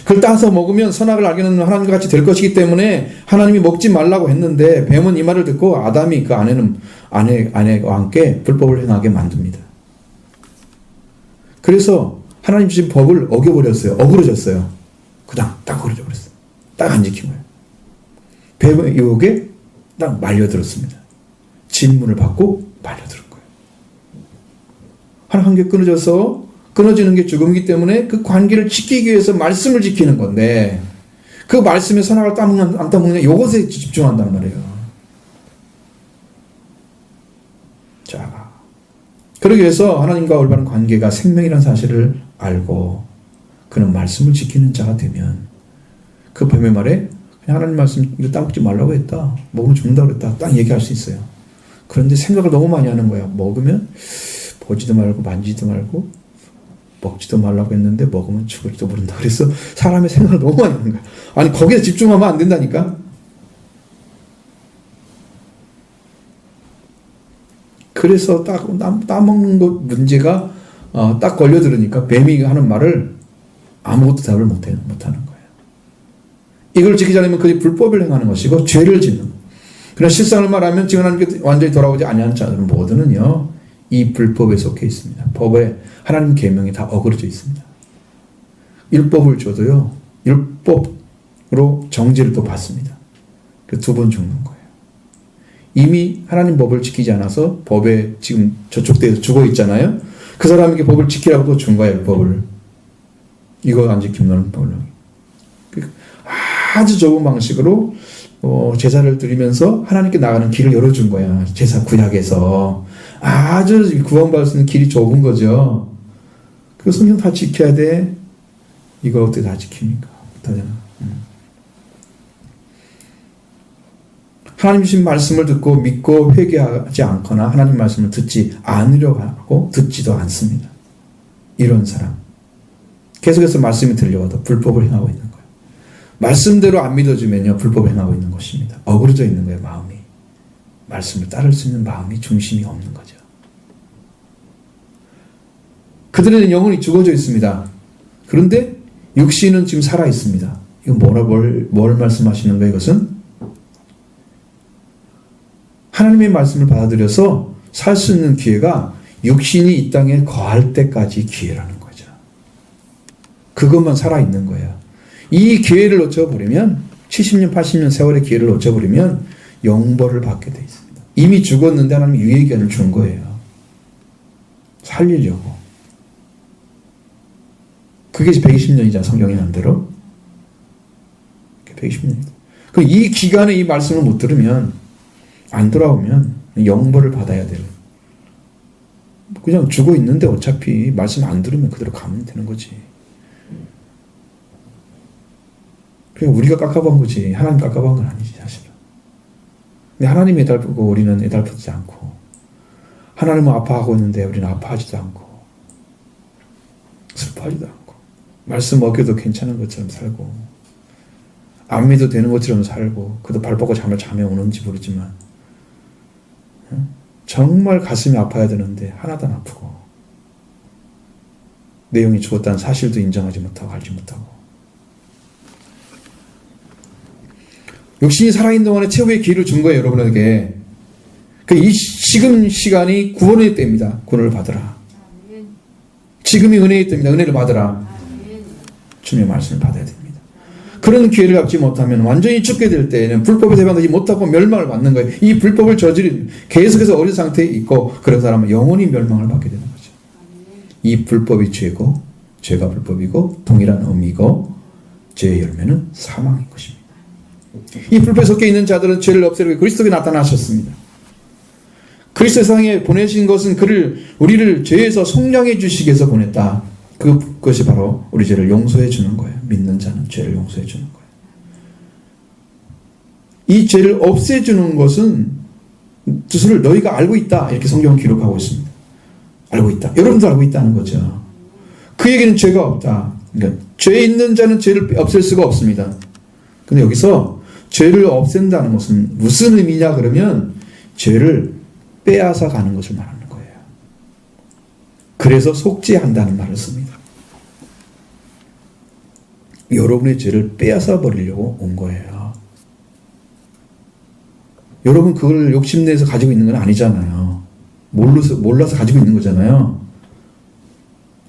그걸 따서 먹으면 선악을 알게 하는 하나님과 같이 될 것이기 때문에 하나님이 먹지 말라고 했는데, 뱀은 이 말을 듣고 아담이 그 아내와 함께 불법을 행하게 만듭니다. 그래서 하나님 주신 법을 어겨버렸어요. 어그러졌어요. 그냥 딱 어그러져 버렸어요. 딱 안 지킨 거예요. 뱀의 유혹에 딱 말려들었습니다. 진문을 받고 말려들은 거예요. 하나 관계 끊어지는 게 죽음이기 때문에 그 관계를 지키기 위해서 말씀을 지키는 건데, 그 말씀에 선악을 따먹느냐 안 따먹느냐 이것에 집중한단 말이에요. 자, 그러기 위해서 하나님과 올바른 관계가 생명이라는 사실을 알고 그는 말씀을 지키는 자가 되면, 그 뱀의 말에 그냥 하나님 말씀 이거 따먹지 말라고 했다, 먹으면 죽는다고 했다, 딱 얘기할 수 있어요. 그런데 생각을 너무 많이 하는 거야. 먹으면 보지도 말고 만지지도 말고 먹지도 말라고 했는데 먹으면 죽을지도 모른다. 그래서 사람의 생각을 너무 많이 하는 거야. 아니, 거기에 집중하면 안 된다니까. 그래서 따먹는 것 문제가 딱 걸려들으니까 뱀이 하는 말을 아무것도 답을 못하는 거예요. 이걸 지키지 않으면 그게 불법을 행하는 것이고 죄를 짓는. 그러나 실상을 말하면 지금 하나님께 완전히 돌아오지 아니하는 자들은 모두는요, 이 불법에 속해 있습니다. 법에 하나님 계명이 다 어그러져 있습니다. 율법을 줘도요, 율법으로 정죄를 또 받습니다. 그 두 번 죽는 거예요. 이미 하나님 법을 지키지 않아서 법에 지금 저촉돼서 죽어 있잖아요. 그 사람에게 법을 지키라고 또 준 거예요. 법을. 이거 안 지키면 너는 법을. 아주 좁은 방식으로 제사를 드리면서 하나님께 나가는 길을 열어준 거야. 제사 구약에서. 아주 구원받을 수 있는 길이 좁은 거죠. 그 성경 다 지켜야 돼. 이걸 어떻게 다 지킵니까? 못하잖아. 하나님 주신 말씀을 듣고 믿고 회개하지 않거나 하나님 말씀을 듣지 않으려고 하고 듣지도 않습니다. 이런 사람. 계속해서 말씀이 들려와도 불법을 행하고 있는 거예요. 말씀대로 안 믿어주면요, 불법을 행하고 있는 것입니다. 어그러져 있는 거예요, 마음이. 말씀을 따를 수 있는 마음이 중심이 없는 거죠. 그들은 영혼이 죽어져 있습니다. 그런데 육신은 지금 살아 있습니다. 이건 뭘 말씀하시는 거예요, 이것은? 하나님의 말씀을 받아들여서 살 수 있는 기회가 육신이 이 땅에 거할 때까지 기회라는 거죠. 그것만 살아있는 거예요. 이 기회를 놓쳐버리면 70년, 80년 세월의 기회를 놓쳐버리면 영벌을 받게 돼 있습니다. 이미 죽었는데 하나님이 유예 기간을 준 거예요. 살리려고. 그게 120년이잖아, 성경이 한 대로. 120년이다. 그럼 이 기간에 이 말씀을 못 들으면 안 돌아오면 영벌을 받아야 돼요. 그냥 죽어 있는데 어차피 말씀 안 들으면 그대로 가면 되는 거지. 그냥 우리가 깝깝한 거지. 하나님 깝깝한 건 아니지, 사실은. 근데 하나님이 애달프고 우리는 애달프지 않고, 하나님은 아파하고 있는데 우리는 아파하지도 않고, 슬퍼하지도 않고, 말씀 먹여도 괜찮은 것처럼 살고, 안 믿어도 되는 것처럼 살고, 그도 발 뻗고 잠에 오는지 모르지만, 정말 가슴이 아파야 되는데 하나도 안 아프고, 내용이 죽었다는 사실도 인정하지 못하고 알지 못하고, 육신이 살아있는 동안에 최후의 기회를 준 거예요, 여러분에게. 이 지금 시간이 구원의 때입니다. 구원을 받으라. 지금이 은혜의 때입니다. 은혜를 받으라. 주님의 말씀을 받아야 됩니다. 그런 기회를 갖지 못하면 완전히 죽게 될 때에는 불법에 대항하지 못하고 멸망을 받는 거예요. 이 불법을 저지른 계속해서 어린 상태에 있고 그런 사람은 영원히 멸망을 받게 되는 거죠. 이 불법이 죄고, 죄가 불법이고 동일한 의미고, 죄의 열매는 사망인 것입니다. 이 불법에 섞여 있는 자들은 죄를 없애려고 그리스도께 나타나셨습니다. 그리스도 세상에 보내신 것은 우리를 죄에서 속량해 주시기 위해서 보냈다. 그것이 바로 우리 죄를 용서해 주는 거예요. 믿는 자는 죄를 용서해 주는 거예요. 이 죄를 없애주는 것은 뜻을 너희가 알고 있다. 이렇게 성경은 기록하고 있습니다. 알고 있다. 여러분도 알고 있다는 거죠. 그에게는 죄가 없다. 그러니까 죄 있는 자는 죄를 없앨 수가 없습니다. 근데 여기서 죄를 없앤다는 것은 무슨 의미냐 그러면 죄를 빼앗아 가는 것을 말하는 거예요. 그래서 속죄한다는 말을 씁니다. 여러분의 죄를 빼앗아 버리려고 온 거예요. 여러분 그걸 욕심내서 가지고 있는 건 아니잖아요. 몰라서 가지고 있는 거잖아요.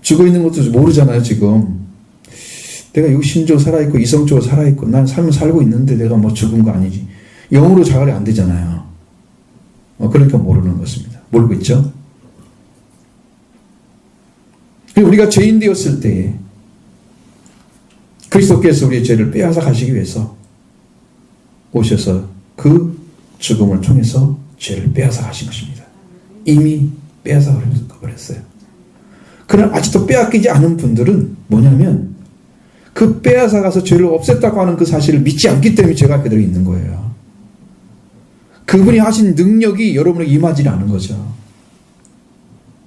죽어 있는 것도 모르잖아요, 지금. 내가 육신적으로 살아있고 이성적으로 살아있고 난 삶을 살고 있는데 내가 뭐 죽은 거 아니지. 영으로 자갈이 안 되잖아요. 그러니까 모르는 것입니다. 모르고 있죠? 우리가 죄인 되었을 때에 그리스도께서 우리의 죄를 빼앗아 가시기 위해서 오셔서 그 죽음을 통해서 죄를 빼앗아 가신 것입니다. 이미 빼앗아 버렸어요. 그러나 아직도 빼앗기지 않은 분들은 뭐냐면 그 빼앗아 가서 죄를 없앴다고 하는 그 사실을 믿지 않기 때문에 죄가 그대로 있는 거예요. 그분이 하신 능력이 여러분에게 임하지 않은 거죠.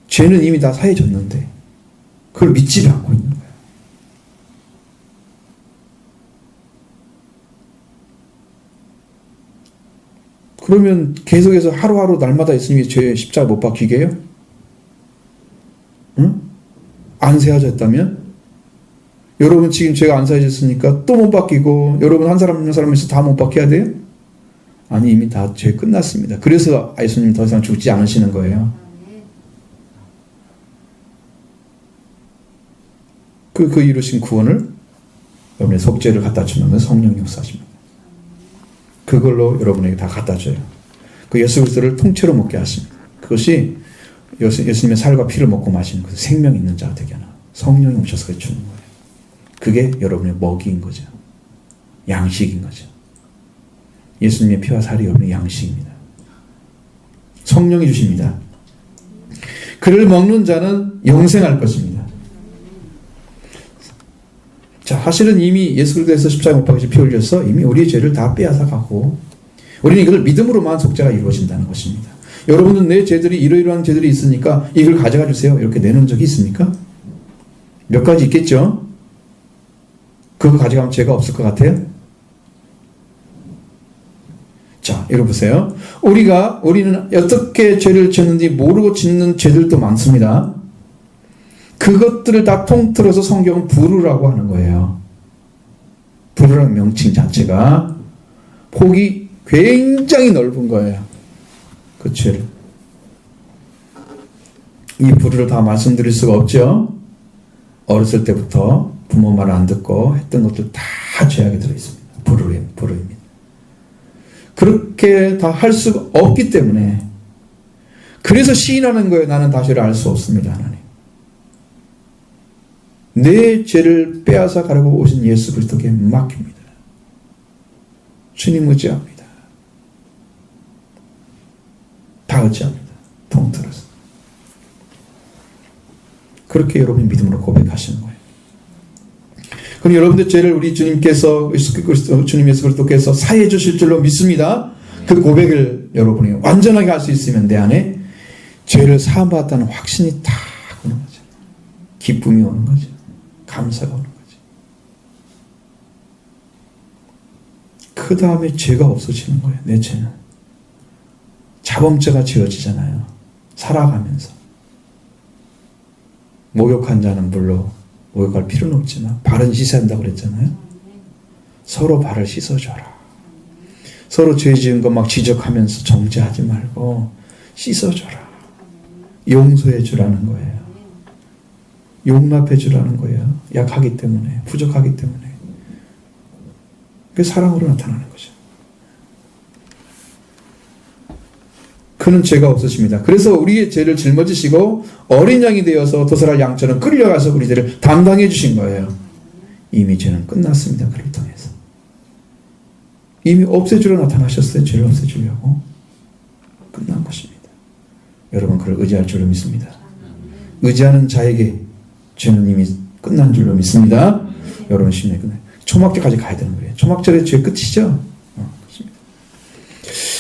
죄는 이미 다 사해졌는데 그걸 믿지를 않고 있는 거예요. 그러면 계속해서 하루하루 날마다 예수님이 죄 십자가 못 박히게 해요? 응? 안 세워졌다면? 여러분 지금 죄가 안 세워졌으니까 또 못 박히고 여러분 한 사람 한 사람에서 다 못 박혀야 돼요? 아니 이미 다 죄 끝났습니다. 그래서 예수님 더 이상 죽지 않으시는 거예요. 그 이루신 구원을 여러분의 속죄를 갖다 주는 건 성령이 역사하십니다. 그걸로 여러분에게 다 갖다 줘요. 그 예수 그리스도를 통째로 먹게 하십니다. 그것이 예수님의 살과 피를 먹고 마시는 것은 생명 있는 자가 되게 하나. 성령이 오셔서 주는 거예요. 그게 여러분의 먹이인 거죠. 양식인 거죠. 예수님의 피와 살이 여러분의 양식입니다. 성령이 주십니다. 그를 먹는 자는 영생할 것입니다. 자, 사실은 이미 예수 그리스도에서 십자가 못 박히셔서 피 흘려서 이미 우리의 죄를 다 빼앗아 가고 우리는 이걸 믿음으로만 속죄가 이루어진다는 것입니다. 여러분은 내 죄들이 이러이러한 죄들이 있으니까 이걸 가져가 주세요. 이렇게 내놓은 적이 있습니까? 몇 가지 있겠죠? 그거 가져가면 죄가 없을 것 같아요? 자, 여러분 보세요. 우리는 어떻게 죄를 짓는지 모르고 짓는 죄들도 많습니다. 그것들을 다 통틀어서 성경은 불의라고 하는 거예요. 불의라는 명칭 자체가 폭이 굉장히 넓은 거예요. 그 죄를. 이 불의를 다 말씀드릴 수가 없죠. 어렸을 때부터 부모 말 안 듣고 했던 것들 다 죄악에 들어있습니다. 불의입니다. 그렇게 다 할 수가 없기 때문에 그래서 시인하는 거예요. 나는 다시를 알 수 없습니다. 하나님. 내 죄를 빼앗아 가려고 오신 예수 그리스도께 맡깁니다. 주님 의지합니다. 다 의지합니다. 통틀어서. 그렇게 여러분이 믿음으로 고백하시는 거예요. 그럼 여러분들 죄를 우리 주님께서 주님 예수 그리스도께서 사해 주실 줄로 믿습니다. 그 고백을 여러분이 완전하게 할 수 있으면 내 안에 죄를 사함 받았다는 확신이 딱 오는 거죠. 기쁨이 오는 거죠. 감사가 오는 거죠. 그 다음에 죄가 없어지는 거예요. 내 죄는 자범죄가 지어지잖아요. 살아가면서 목욕한 자는 물로 목욕할 필요는 없지만 발은 씻어야 한다고 그랬잖아요. 서로 발을 씻어줘라. 서로 죄 지은 거 막 지적하면서 정죄하지 말고 씻어줘라. 용서해 주라는 거예요. 용납해 주라는 거예요. 약하기 때문에, 부족하기 때문에. 그게 사랑으로 나타나는 거죠. 그는 죄가 없으십니다. 그래서 우리의 죄를 짊어지시고 어린 양이 되어서 도살할 양처럼 끌려가서 우리 죄를 담당해 주신 거예요. 이미 죄는 끝났습니다. 그를 통해서. 이미 없애주려 나타나셨어요. 죄를 없애주려고. 끝난 것입니다. 여러분 그를 의지할 줄로 믿습니다. 의지하는 자에게 죄는 이미 끝난 줄로 믿습니다. 여러분 심리 끝나요. 초막절까지 가야 되는 거예요. 초막절의 죄 끝이죠.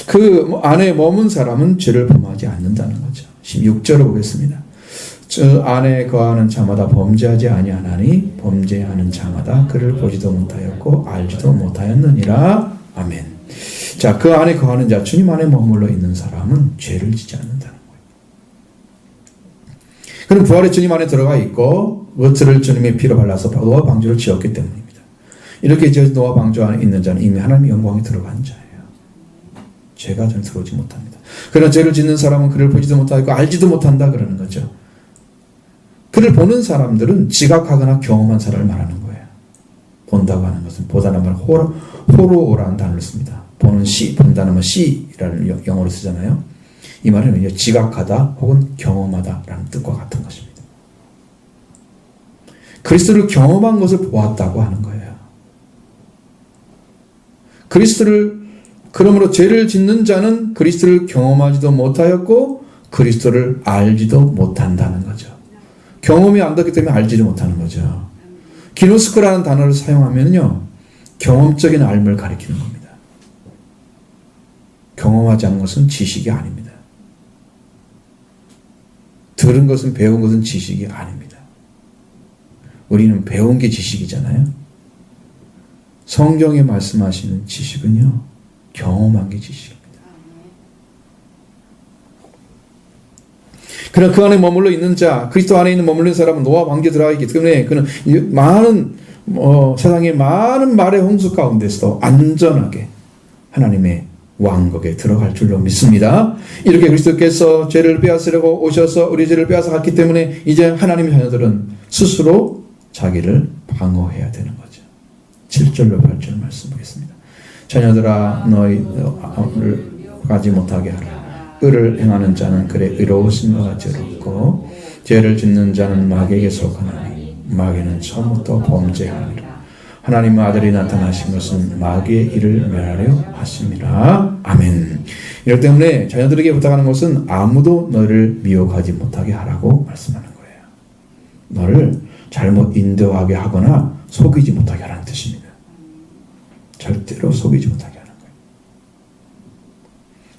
그 안에 머문 사람은 죄를 범하지 않는다는 거죠. 16절을 보겠습니다. 저 안에 거하는 자마다 범죄하지 아니하나니 범죄하는 자마다 그를 보지도 못하였고 알지도 못하였느니라. 아멘. 자, 그 안에 거하는 자, 주님 안에 머물러 있는 사람은 죄를 짓지 않는다는 거예요. 그럼 부활의 주님 안에 들어가 있고 그것을 주님의 피로 발라서 노아 방주를 지었기 때문입니다. 이렇게 지어진 노아 방주 안에 있는 자는 이미 하나님의 영광에 들어간 자예요. 죄가 전 들어오지 못합니다. 그러나 죄를 짓는 사람은 그를 보지도 못하고 알지도 못한다 그러는 거죠. 그를 보는 사람들은 지각하거나 경험한 사람을 말하는 거예요. 본다고 하는 것은 보다는 말 호로라는 단어를 씁니다. 보는 시, 본다는 말 시라는 영어로 쓰잖아요. 이 말은 지각하다 혹은 경험하다라는 뜻과 같은 것입니다. 그리스도를 경험한 것을 보았다고 하는 거예요. 그러므로 죄를 짓는 자는 그리스도를 경험하지도 못하였고 그리스도를 알지도 못한다는 거죠. 경험이 안 됐기 때문에 알지도 못하는 거죠. 기노스코라는 단어를 사용하면요, 경험적인 알을 가리키는 겁니다. 경험하지 않은 것은 지식이 아닙니다. 들은 것은, 배운 것은 지식이 아닙니다. 우리는 배운 게 지식이잖아요. 성경에 말씀하시는 지식은요, 경험한 게 지식입니다. 그러나 그 안에 머물러 있는 자, 그리스도 안에 있는 머물러 있는 사람은 노아 방주에 들어가 있기 때문에 그는 많은 세상의 많은 말의 홍수 가운데서도 안전하게 하나님의 왕국에 들어갈 줄로 믿습니다. 이렇게 그리스도께서 죄를 빼앗으려고 오셔서 우리 죄를 빼앗아 갔기 때문에 이제 하나님의 자녀들은 스스로 자기를 방어해야 되는 거죠. 7절로 8절 말씀 보겠습니다. 자녀들아 너희를 가지 못하게 하라. 의를 행하는 자는 그래 의로우신 것 같이 의롭고 죄를 짓는 자는 마귀에게 속하나니 마귀는 처음부터 범죄하니라. 하나님의 아들이 나타나신 것은 마귀의 일을 멸하려 하심이라. 아멘. 이럴 때문에 자녀들에게 부탁하는 것은 아무도 너를 미혹하지 못하게 하라고 말씀하는 거예요. 너를 잘못 인도하게 하거나 속이지 못하게 하라는 뜻입니다. 절대로 속이지 못하게 하는 거예요.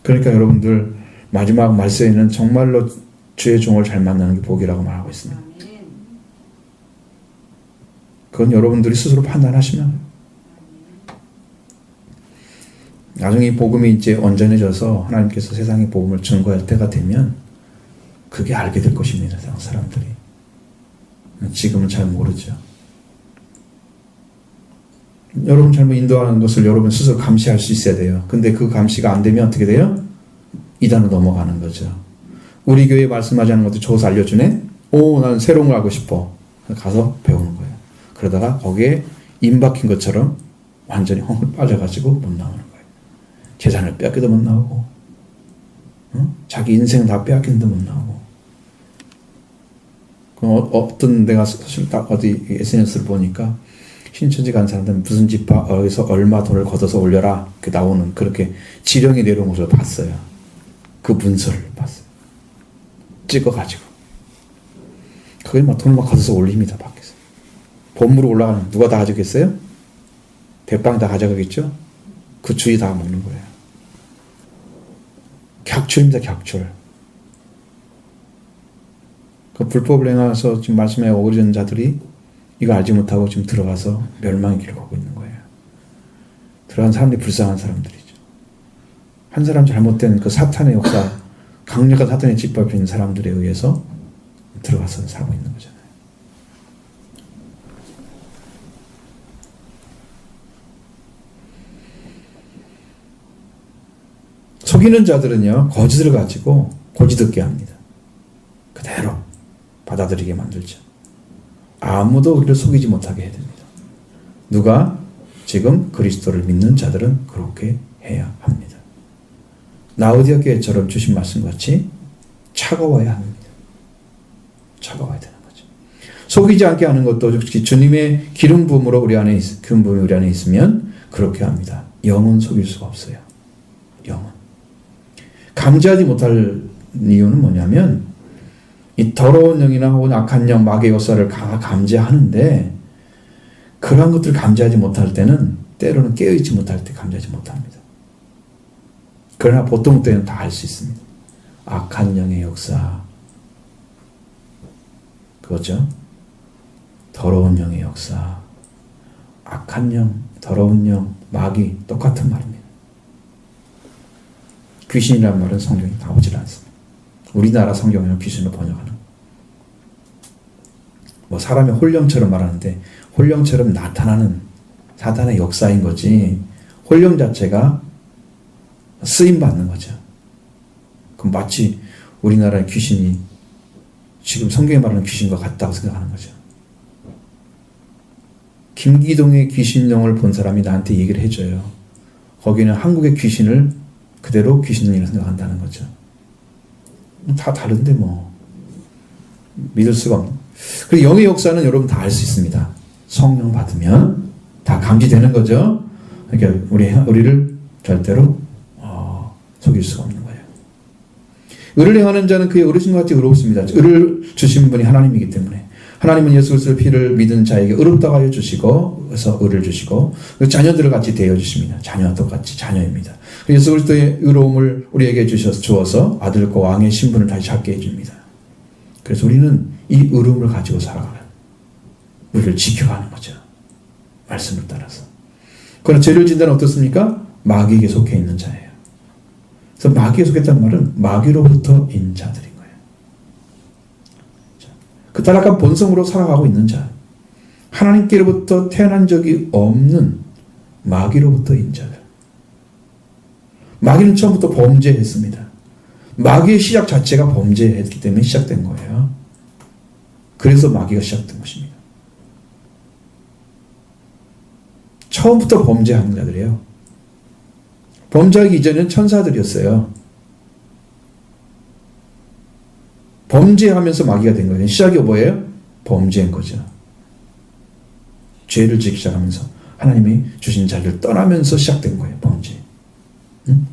그러니까 여러분들 마지막 말세에는 정말로 주의 종을 잘 만나는 게 복이라고 말하고 있습니다. 그건 여러분들이 스스로 판단하시면 나중에 복음이 이제 온전해져서 하나님께서 세상에 복음을 증거할 때가 되면 그게 알게 될 것입니다. 세상 사람들이. 지금은 잘 모르죠. 여러분 잘못 인도하는 것을 여러분 스스로 감시할 수 있어야 돼요. 근데 그 감시가 안 되면 어떻게 돼요? 이단으로 넘어가는 거죠. 우리 교회에 말씀하지 않은 것도 저기서 알려주네? 나는 새로운 걸 알고 싶어. 가서 배우는 거예요. 그러다가 거기에 임박힌 것처럼 완전히 헝을 빠져가지고 못 나오는 거예요. 재산을 빼앗기도 못 나오고, 자기 인생 다 빼앗기는데 못 나오고. 어떤 내가 사실 딱 어디 SNS를 보니까 신천지 간 사람들은 무슨 집파 어디서 얼마 돈을 걷어서 올려라 그 나오는 그렇게 지령이 내려온 것을 봤어요. 그 문서를 봤어요. 찍어가지고 그게 막 돈을 막 걷어서 올립니다. 밖에서 본부로 올라가는 누가 다 가져겠어요? 대빵 다 가져가겠죠? 그 주위 다 먹는 거예요. 격출입니다. 격출. 그 불법을 행해서 지금 말씀에 어그러진 자들이 이거 알지 못하고 지금 들어가서 멸망의 길을 가고 있는 거예요. 들어간 사람들이 불쌍한 사람들이죠. 한 사람 잘못된 그 사탄의 역사, 강력한 사탄의 짓밟혀 있는 사람들에 의해서 들어가서 살고 있는 거잖아요. 속이는 자들은요, 거짓을 가지고 고지 듣게 합니다. 그대로 받아들이게 만들죠. 아무도 우리를 속이지 못하게 해야 됩니다. 누가? 지금 그리스도를 믿는 자들은 그렇게 해야 합니다. 라오디아 교회처럼 주신 말씀같이 차가워야 합니다. 차가워야 되는 거죠. 속이지 않게 하는 것도 주님의 기름 부음으로 우리 안에 기름 부음이 우리 안에 있으면 그렇게 합니다. 영은 속일 수가 없어요. 영은. 감지하지 못할 이유는 뭐냐면 이 더러운 영이나 혹은 악한 영, 마귀의 역사를 감지하는데 그러한 것들을 감지하지 못할 때는 때로는 깨어있지 못할 때 감지하지 못합니다. 그러나 보통 때는 다 알 수 있습니다. 악한 영의 역사, 그거죠. 더러운 영의 역사, 악한 영, 더러운 영, 마귀 똑같은 말입니다. 귀신이라는 말은 성경에 나오질 않습니다. 우리나라 성경에는 귀신을 번역하는 뭐 사람의 홀령처럼 말하는데 홀령처럼 나타나는 사단의 역사인 거지 홀령 자체가 쓰임받는 거죠. 그럼 마치 우리나라의 귀신이 지금 성경에 말하는 귀신과 같다고 생각하는 거죠. 김기동의 귀신령을 본 사람이 나한테 얘기를 해줘요. 거기는 한국의 귀신을 그대로 귀신령이라고 생각한다는 거죠. 다 다른데 뭐 믿을 수가 없는. 그리고 영의 역사는 여러분 다 알 수 있습니다. 성령 받으면 다 감지되는 거죠. 그러니까 우리를 절대로 속일 수가 없는 거예요. 의를 행하는 자는 그의 어르신과 같이 의롭습니다. 의를 주신 분이 하나님이기 때문에 하나님은 예수 그리스도의 피를 믿은 자에게 의롭다고 하여 주시고 그래서 의를 주시고 자녀들을 같이 대해 주십니다. 자녀와 똑같이 자녀입니다. 예수 그리스도의 의로움을 우리에게 주어서 아들과 왕의 신분을 다시 찾게 해줍니다. 그래서 우리는 이 의로움을 가지고 살아가는 우리를 지켜가는 거죠. 말씀을 따라서. 그러나 죄를 진다는 어떻습니까? 마귀에게 속해 있는 자예요. 그래서 마귀에 속했다는 말은 마귀로부터 인 자들인 거예요. 그 타락한 본성으로 살아가고 있는 자. 하나님께로부터 태어난 적이 없는 마귀로부터 인 자들. 마귀는 처음부터 범죄했습니다. 마귀의 시작 자체가 범죄했기 때문에 시작된 거예요. 그래서 마귀가 시작된 것입니다. 처음부터 범죄하는 자들이에요. 범죄하기 이전에는 천사들이었어요. 범죄하면서 마귀가 된 거예요. 시작이 뭐예요? 범죄인 거죠. 죄를 짓기 시작하면서 하나님이 주신 자리를 떠나면서 시작된 거예요. 범죄. 응?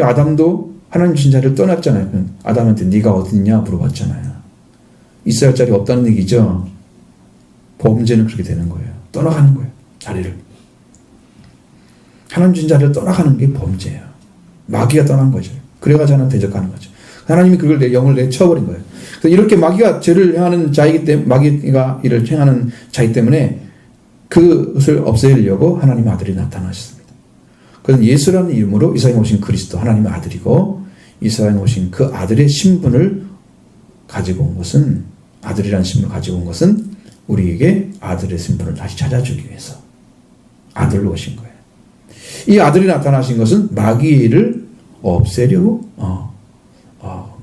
아담도 하나님 주신 자리를 떠났잖아요. 아담한테 네가 어딨냐 물어봤잖아요. 있어야 할 자리 없다는 얘기죠. 범죄는 그렇게 되는 거예요. 떠나가는 거예요. 자리를. 하나님 주신 자리를 떠나가는 게 범죄예요. 마귀가 떠난 거죠. 그래가지고 하나님 대적하는 거죠. 하나님이 그걸 영을 내쳐버린 거예요. 그래서 이렇게 마귀가 죄를 행하는 자이기 때문에, 마귀가 이를 행하는 자이기 때문에 그것을 없애려고 하나님의 아들이 나타나셨습니다. 그건 예수라는 이름으로 이 세상에 오신 그리스도, 하나님의 아들이고, 이 세상에 오신 그 아들의 신분을 가지고 온 것은, 아들이라는 신분을 가지고 온 것은 우리에게 아들의 신분을 다시 찾아주기 위해서 아들로 오신 거예요. 이 아들이 나타나신 것은 마귀를 없애려고,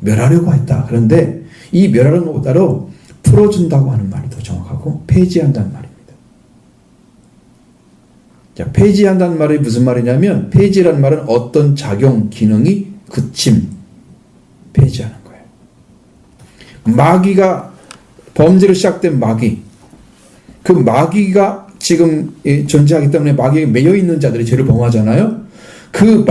멸하려고 했다. 그런데 이 멸하는 것보다도 풀어준다고 하는 말이 더 정확하고, 폐지한다는 말입니다. 자, 폐지한다는 말이 무슨 말이냐면, 폐지라는 말은 어떤 작용, 기능이 그침, 폐지하는 거예요. 마귀가, 범죄로 시작된 마귀, 그 마귀가 지금 존재하기 때문에 마귀에 매여 있는 자들이 죄를 범하잖아요. 그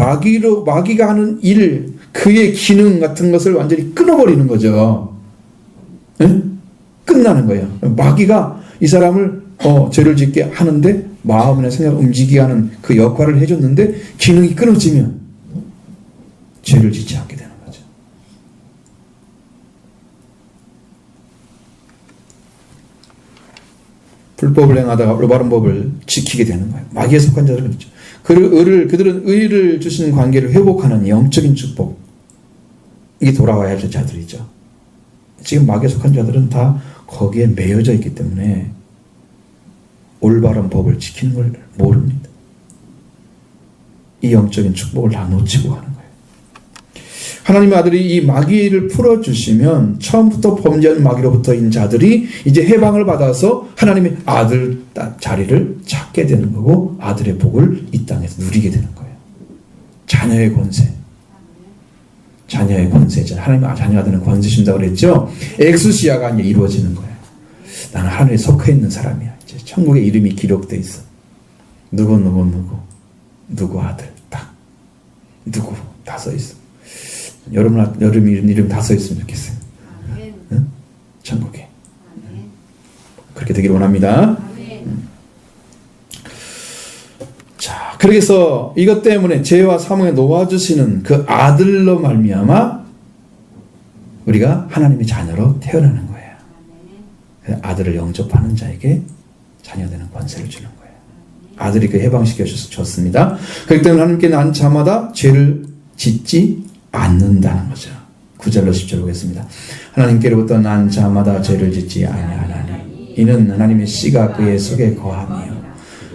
마귀가 하는 일, 그의 기능 같은 것을 완전히 끊어버리는 거죠. 네? 끝나는 거예요. 마귀가 이 사람을 죄를 짓게 하는데 마음이나 생각을 움직이게 하는 그 역할을 해줬는데 기능이 끊어지면 죄를 짓지 않게 되는 거죠. 불법을 행하다가 올바른 법을 지키게 되는 거예요. 마귀에 속한 자들은 그렇죠. 그들은 의를 주시는 관계를 회복하는 영적인 축복, 이게 돌아와야 할 자들이죠. 지금 마귀에 속한 자들은 다 거기에 매여져 있기 때문에 올바른 법을 지키는 걸 모릅니다. 이 영적인 축복을 다 놓치고 하는 거예요. 하나님의 아들이 이 마귀를 풀어주시면 처음부터 범죄한 마귀로부터 인 자들이 이제 해방을 받아서 하나님의 아들 자리를 찾게 되는 거고, 아들의 복을 이 땅에서 누리게 되는 거예요. 자녀의 권세. 자녀의 권세죠. 하나님의 자녀가 되는 권세 준다고 그랬죠. 엑수시아가 이제 이루어지는 거예요. 나는 하늘에 속해 있는 사람이야. 이제 천국에 이름이 기록되어 있어. 누구 아들 딱 누구 다 써 있어. 여러분 이름 다 써 있으면 좋겠어요. 응? 천국에. 그렇게 되기를 원합니다. 자, 그래서 이것 때문에 죄와 사망에 놓아주시는 그 아들로 말미암아 우리가 하나님의 자녀로 태어나는 거예요. 아들을 영접하는 자에게 자녀되는 권세를 주는 거예요. 아들이 그 해방시켜 줬습니다. 그렇기 때문에 하나님께 난 자마다 죄를 짓지 않는다는 거죠. 9절로 10절 보겠습니다. 하나님께로부터 난 자마다 죄를 짓지 아니하나니 이는 하나님의 씨가 그의 속에 거하며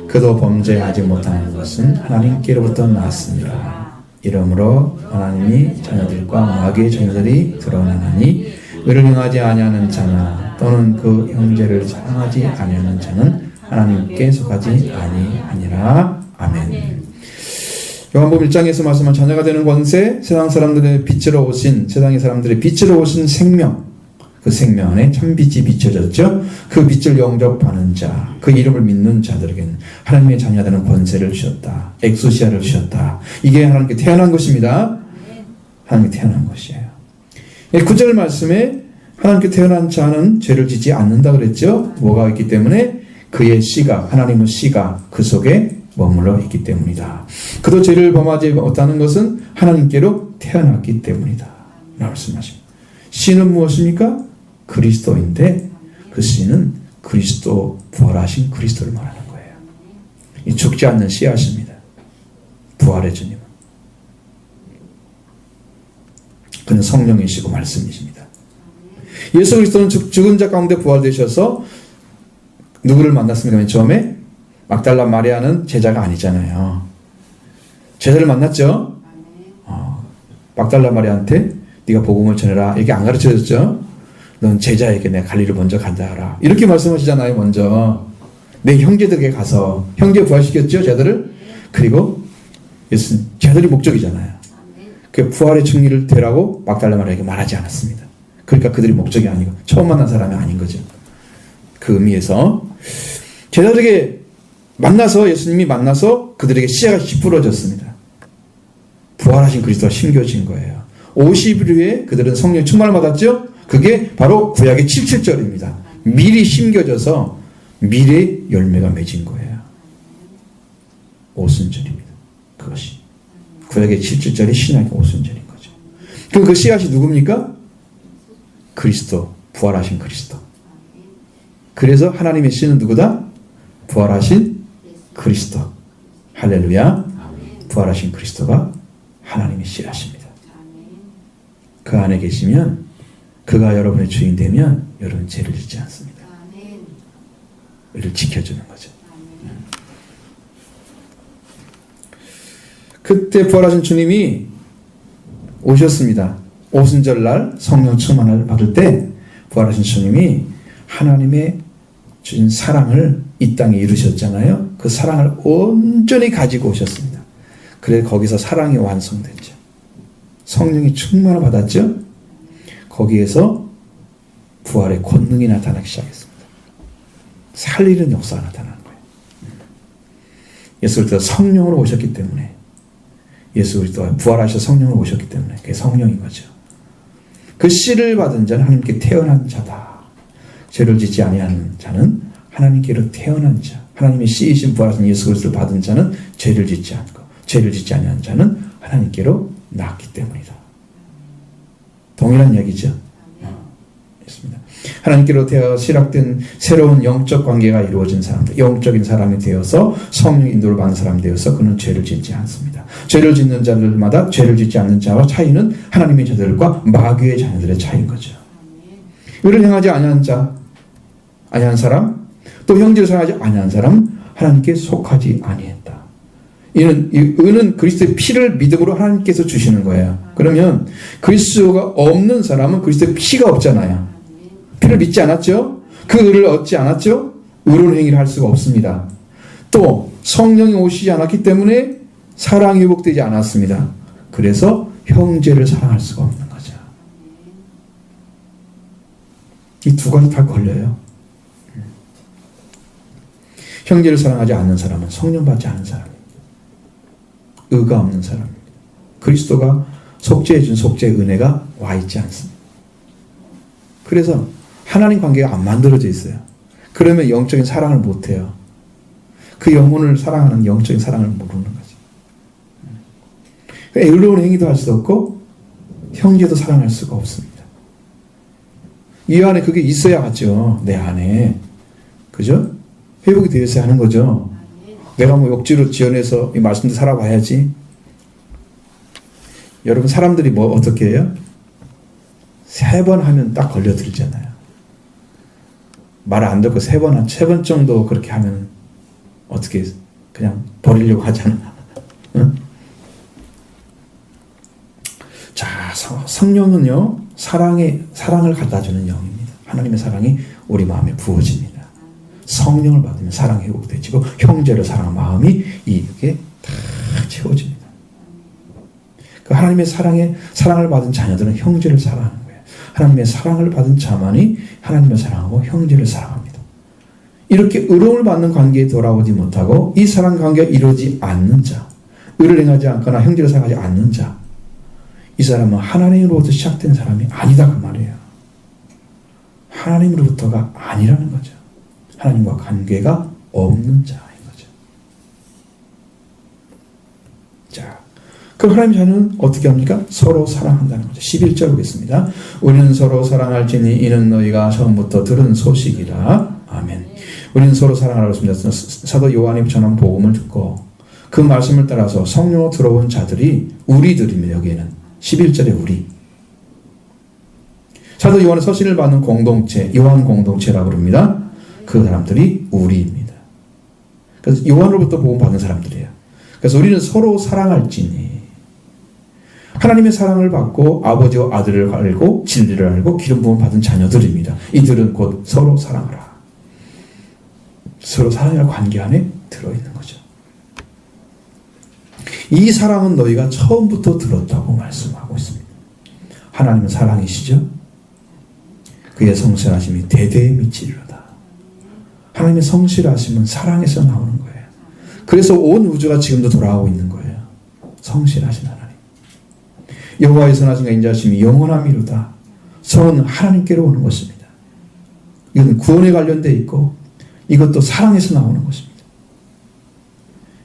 그도 범죄하지 못하는 것은 하나님께로부터 났습니다. 이러므로 하나님이 자녀들과 마귀의 자녀들이 드러나나니 의를 행하지 아니하는 자나 또는 그 형제를 사랑하지 아니하는 자는 하나님께 속하지 아니하니라. 아멘. 요한복음 1장에서 말씀한 자녀가 되는 권세, 세상의 사람들의 빛으로 오신 생명, 그 생명 안에 참빛이 비춰졌죠. 그 빛을 영접하는 자, 그 이름을 믿는 자들에게는 하나님의 자녀가 되는 권세를 주셨다. 엑소시아를 주셨다. 이게 하나님께 태어난 것입니다. 하나님께 태어난 것이에요. 9절 말씀에 하나님께 태어난 자는 죄를 짓지 않는다 그랬죠. 뭐가 있기 때문에? 그의 씨가, 하나님의 씨가 그 속에 머물러 있기 때문이다. 그도 죄를 범하지 못하는 것은 하나님께로 태어났기 때문이다. 말씀하십니다. 씨는 무엇입니까? 그리스도인데 그 씨는 그리스도, 부활하신 그리스도를 말하는 거예요. 이 죽지 않는 씨앗입니다. 부활의 주님은. 그는 성령이시고 말씀이십니다. 예수 그리스도는 죽은 자 가운데 부활되셔서 누구를 만났습니까? 맨 처음에 막달라 마리아는 제자가 아니잖아요. 제자를 만났죠. 막달라 마리아한테 네가 복음을 전해라 이렇게 안 가르쳐줬죠. 넌 제자에게 내가 갈 일을 먼저 간다 하라 이렇게 말씀하시잖아요. 먼저 내 형제들에게 가서 형제 부활시켰죠. 제자들을. 그리고 예수 제자들이 목적이잖아요. 그 부활의 승리를 되라고 막달라 마리아에게 말하지 않았습니다. 그러니까 그들이 목적이 아니고 처음 만난 사람이 아닌 거죠. 그 의미에서 제자들에게 만나서 예수님이 만나서 그들에게 씨앗이 뿌려졌습니다. 부활하신 그리스도가 심겨진 거예요. 50일 후에 그들은 성령 충만을 받았죠. 그게 바로 구약의 77절입니다. 미리 심겨져서 미래의 열매가 맺은 거예요. 오순절입니다. 그것이 구약의 77절이 신약의 오순절인 거죠. 그럼 그 씨앗이 누굽니까? 그리스도, 부활하신 그리스도. 그래서 하나님의 씨는 누구다? 부활하신 그리스도. 할렐루야. 부활하신 그리스도가 하나님의 씨앗입니다. 그 안에 계시면, 그가 여러분의 주인 되면 여러분 죄를 짓지 않습니다. 이를 지켜주는 거죠. 그때 부활하신 주님이 오셨습니다. 오순절날 성령 충만을 받을 때 부활하신 주님이 하나님의 주신 사랑을 이 땅에 이루셨잖아요. 그 사랑을 온전히 가지고 오셨습니다. 그래서 거기서 사랑이 완성됐죠. 성령이 충만을 받았죠. 거기에서 부활의 권능이 나타나기 시작했습니다. 살리는 역사가 나타나는 거예요. 예수 그리스도가 성령으로 오셨기 때문에, 예수 그리스도가 부활하셔서 성령으로 오셨기 때문에 그게 성령인 거죠. 그 씨를 받은 자는 하나님께 태어난 자다. 죄를 짓지 아니하는 자는 하나님께로 태어난 자. 하나님의 씨이신 부활하신 예수 그리스도를 받은 자는 죄를 짓지 않고, 죄를 짓지 아니하는 자는 하나님께로 낳았기 때문이다. 동일한 이야기죠. 있습니다. 하나님께로 되어 시락된 새로운 영적 관계가 이루어진 사람들, 영적인 사람이 되어서 성령 인도를 받는 사람이 되어서 그는 죄를 짓지 않습니다. 죄를 짓는 자들마다 죄를 짓지 않는 자와 차이는 하나님의 자들과 마귀의 자녀들의 차이인 거죠. 의를 행하지 아니한 자, 아니한 사람, 또 형제를 사랑하지 아니한 사람은 하나님께 속하지 아니했다. 이는 의는 그리스도의 피를 믿음으로 하나님께서 주시는 거예요. 그러면 그리스도가 없는 사람은 그리스도의 피가 없잖아요. 피를 믿지 않았죠? 그 의를 얻지 않았죠? 의로운 행위를 할 수가 없습니다. 또 성령이 오시지 않았기 때문에 사랑이 회복되지 않았습니다. 그래서 형제를 사랑할 수가 없는 거죠. 이 두 가지 다 걸려요. 형제를 사랑하지 않는 사람은 성령 받지 않은 사람입니다. 의가 없는 사람입니다. 그리스도가 속죄해 준 속죄의 은혜가 와 있지 않습니다. 그래서 하나님 관계가 안 만들어져 있어요. 그러면 영적인 사랑을 못 해요. 그 영혼을 사랑하는 영적인 사랑을 모르는 거죠. 의로운 행위도 할 수 없고 형제도 사랑할 수가 없습니다. 이 안에 그게 있어야 하죠. 내 안에. 그죠? 회복이 되어서 하는 거죠. 내가 뭐 억지로 지어내서 이 말씀도 살아봐야지. 여러분 사람들이 뭐 어떻게 해요? 3번 하면 딱 걸려들잖아요. 말 안 듣고 3번 정도 그렇게 하면 어떻게 그냥 버리려고 하잖아. 응? 자, 성령은요 사랑을 갖다주는 영입니다. 하나님의 사랑이 우리 마음에 부어집니다. 성령을 받으면 사랑이 회복되지고 형제를 사랑하는 마음이 이렇게 다 채워집니다. 그 하나님의 사랑을 받은 자녀들은 형제를 사랑하는 거예요. 하나님의 사랑을 받은 자만이 하나님을 사랑하고 형제를 사랑합니다. 이렇게 의로움을 받는 관계에 돌아오지 못하고 이 사랑 관계가 이루어지지 않는 자, 의를 행하지 않거나 형제를 사랑하지 않는 자, 이 사람은 하나님으로부터 시작된 사람이 아니다 그 말이에요. 하나님으로부터가 아니라는 거죠. 하나님과 관계가 없는 자인 거죠. 자, 그럼 하나님의 자녀는 어떻게 합니까? 서로 사랑한다는 거죠. 11절 보겠습니다. 우리는 서로 사랑할지니 이는 너희가 처음부터 들은 소식이라. 아멘. 우리는 서로 사랑하라고 했습니다. 사도 요한이 전한 복음을 듣고 그 말씀을 따라서 성령으로 들어온 자들이 우리들입니다. 여기에는 11절에 우리. 사도 요한의 서신을 받는 공동체, 요한 공동체라고 부릅니다. 그 사람들이 우리입니다. 그래서 요한으로부터 복음 받은 사람들이에요. 그래서 우리는 서로 사랑할지니 하나님의 사랑을 받고 아버지와 아들을 알고 진리를 알고 기름 부음을 받은 자녀들입니다. 이들은 곧 서로 사랑하라. 서로 사랑할 관계 안에 들어있는 거죠. 이 사랑은 너희가 처음부터 들었다고 말씀하고 있습니다. 하나님은 사랑이시죠? 그의 성실하심이 대대에 미치리로다. 하나님의 성실하심은 사랑에서 나오는 거예요. 그래서 온 우주가 지금도 돌아가고 있는 거예요. 성실하신 하나님. 여호와의 선하심과 인자하심이 영원함이로다. 선은 하나님께로 오는 것입니다. 이건 구원에 관련되어 있고 이것도 사랑에서 나오는 것입니다.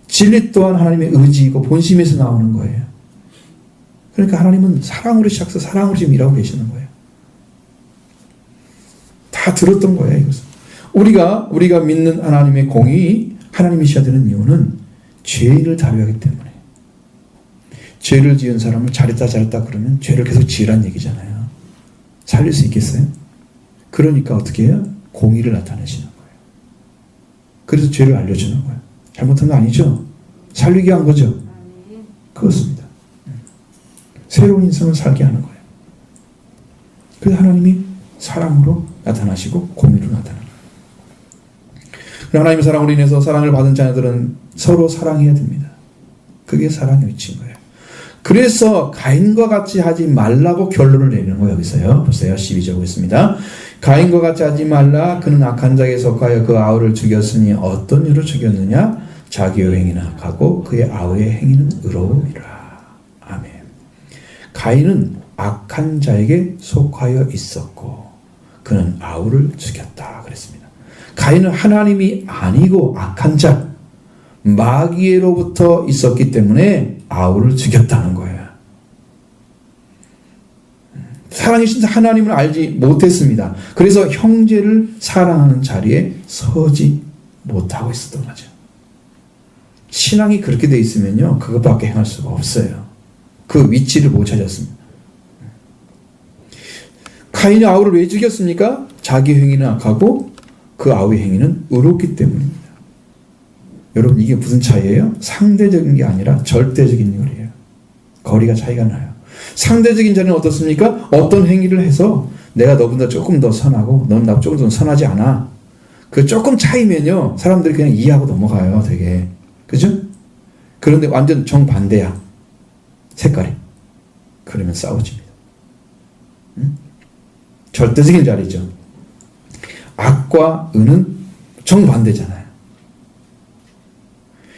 진리 또한 하나님의 의지이고 본심에서 나오는 거예요. 그러니까 하나님은 사랑으로 시작해서 사랑으로 지금 일하고 계시는 거예요. 다 들었던 거예요, 이것은. 우리가 믿는 하나님의 공의, 하나님이셔야 되는 이유는 죄인을 다루기 때문에. 죄를 지은 사람을 잘했다 그러면 죄를 계속 지으란 얘기잖아요. 살릴 수 있겠어요? 그러니까 어떻게 해요? 공의를 나타내시는 거예요. 그래서 죄를 알려주는 거예요. 잘못한 거 아니죠? 살리게 한 거죠? 그렇습니다. 새로운 인생을 살게 하는 거예요. 그래서 하나님이 사랑으로 나타나시고 공의로 나타나는 거예요. 하나님의 사랑으로 인해서 사랑을 받은 자녀들은 서로 사랑해야 됩니다. 그게 사랑의 위치인 거예요. 그래서 가인과 같이 하지 말라고 결론을 내리는 거예요. 여기서요. 보세요. 12절 보겠습니다. 가인과 같이 하지 말라. 그는 악한 자에게 속하여 그 아우를 죽였으니 어떤 이유로 죽였느냐? 자기의 행위는 악하고 그의 아우의 행위는 의로움이라. 아멘. 가인은 악한 자에게 속하여 있었고 그는 아우를 죽였다 그랬습니다. 가인은 하나님이 아니고 악한 자, 마귀로부터 있었기 때문에 아우를 죽였다는 거예요. 사랑이신 하나님을 알지 못했습니다. 그래서 형제를 사랑하는 자리에 서지 못하고 있었던 거죠. 신앙이 그렇게 돼 있으면요, 그것밖에 행할 수가 없어요. 그 위치를 못 찾았습니다. 가인이 아우를 왜 죽였습니까? 자기 행위는 악하고 그 아우의 행위는 의롭기 때문입니다. 여러분, 이게 무슨 차이예요? 상대적인 게 아니라 절대적인 거리예요. 거리가 차이가 나요. 상대적인 자는 어떻습니까? 어떤 행위를 해서 내가 너보다 조금 더 선하고 너는 나 조금 더 선하지 않아. 그 조금 차이면요, 사람들이 그냥 이해하고 넘어가요, 되게. 그죠? 그런데 완전 정반대야. 색깔이. 그러면 싸워집니다. 응? 절대적인 자리죠. 악과 의는 정반대잖아요.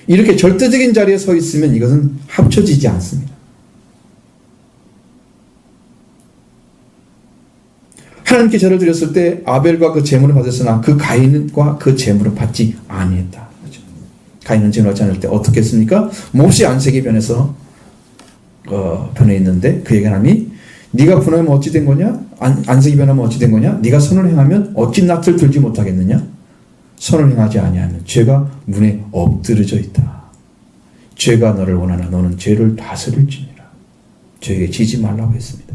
이렇게 절대적인 자리에 서 있으면 이것은 합쳐지지 않습니다. 하나님께 제를 드렸을 때 아벨과 그 제물을 받았으나 그 가인과 그 제물을 받지 아니했다. 가인은 제물을 받지 않을 때 어떻게 했습니까? 몹시 안색이 변해서 변해 있는데 그에게 하나님이 네가 분하면 어찌 된 거냐? 안색이 변하면 어찌 된 거냐? 네가 선을 행하면 어찌 낯을 들지 못하겠느냐? 선을 행하지 아니하면 죄가 문에 엎드러져 있다. 죄가 너를 원하나 너는 죄를 다스릴지니라. 죄에게 지지 말라고 했습니다.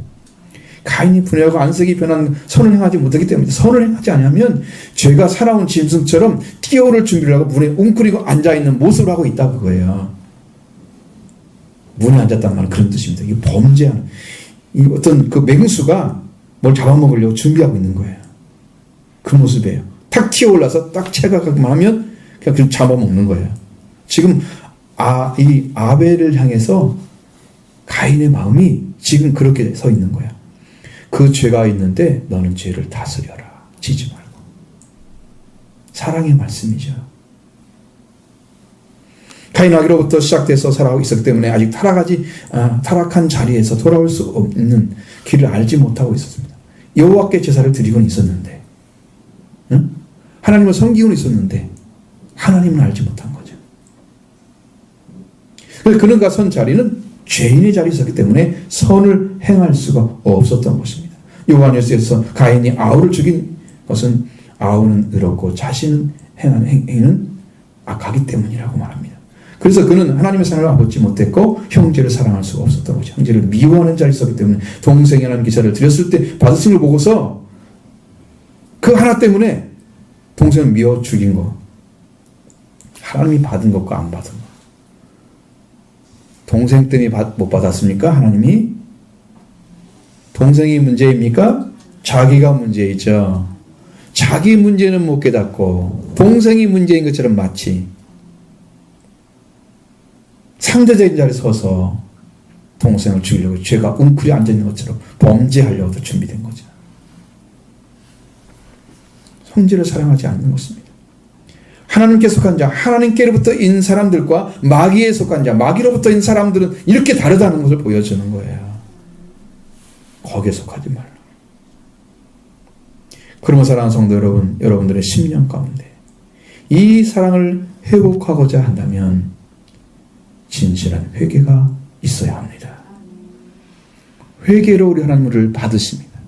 가인이 분해하고 안색이 변한 선을 행하지 못하기 때문에 선을 행하지 않으면 죄가 살아온 짐승처럼 뛰어오를 준비를 하고 문에 웅크리고 앉아있는 모습을 하고 있다 그거예요. 문에 앉았단 말은 그런 뜻입니다. 이 범죄하는 이 어떤 그 맹수가 뭘 잡아먹으려고 준비하고 있는 거예요. 그 모습이에요. 탁 튀어올라서 딱 체각하기만 하면 그냥 잡아먹는 거예요. 지금 이 아벨을 향해서 가인의 마음이 지금 그렇게 서 있는 거야. 그 죄가 있는데 너는 죄를 다스려라. 지지 말고. 사랑의 말씀이죠. 가인하기로부터 시작돼서 살아가고 있었기 때문에 아직 타락한 자리에서 돌아올 수 없는 길을 알지 못하고 있었습니다. 여호와께 제사를 드리고는 있었는데, 응? 하나님을 섬기고는 있었는데 하나님은 알지 못한 거죠. 그래서 그는가 선 자리는 죄인의 자리에 있었기 때문에 선을 행할 수가 없었던 것입니다. 요한일서에서 가인이 아우를 죽인 것은 아우는 의롭고 자신은 행한 행위는 악하기 때문이라고 말합니다. 그래서 그는 하나님의 사랑을 받지 못했고 형제를 사랑할 수가 없었던 거죠. 형제를 미워하는 자리에 있었기 때문에 동생이라는 기사를 드렸을 때 받으신 걸 보고서 그 하나 때문에 동생을 미워 죽인 거. 하나님이 받은 것과 안 받은 것. 동생 때문에 못 받았습니까? 하나님이? 동생이 문제입니까? 자기가 문제이죠. 자기 문제는 못 깨닫고 동생이 문제인 것처럼 마치 상대적인 자리에 서서 동생을 죽이려고 죄가 웅크려 앉아있는 것처럼 범죄하려고 준비된 거죠. 형제를 사랑하지 않는 것입니다. 하나님께 속한 자, 하나님께로부터 인 사람들과 마귀에 속한 자, 마귀로부터 인 사람들은 이렇게 다르다는 것을 보여주는 거예요. 거기에 속하지 말라. 그러면 사랑하는 성도 여러분, 여러분들의 심령 가운데 이 사랑을 회복하고자 한다면 진실한 회개가 있어야 합니다. 회개로 우리 하나님을 받으십니다.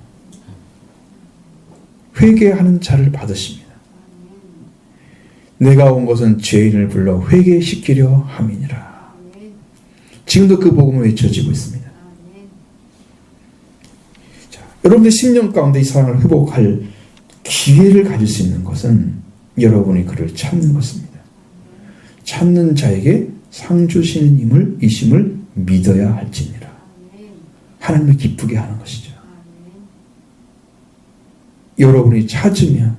회개하는 자를 받으십니다. 내가 온 것은 죄인을 불러 회개시키려 함이니라. 지금도 그 복음은 외쳐지고 있습니다. 자, 여러분의 심령 가운데 이 사랑을 회복할 기회를 가질 수 있는 것은 여러분이 그를 찾는 것입니다. 찾는 자에게 상 주시는 이심을 믿어야 할지니라. 하나님을 기쁘게 하는 것이죠. 여러분이 찾으면,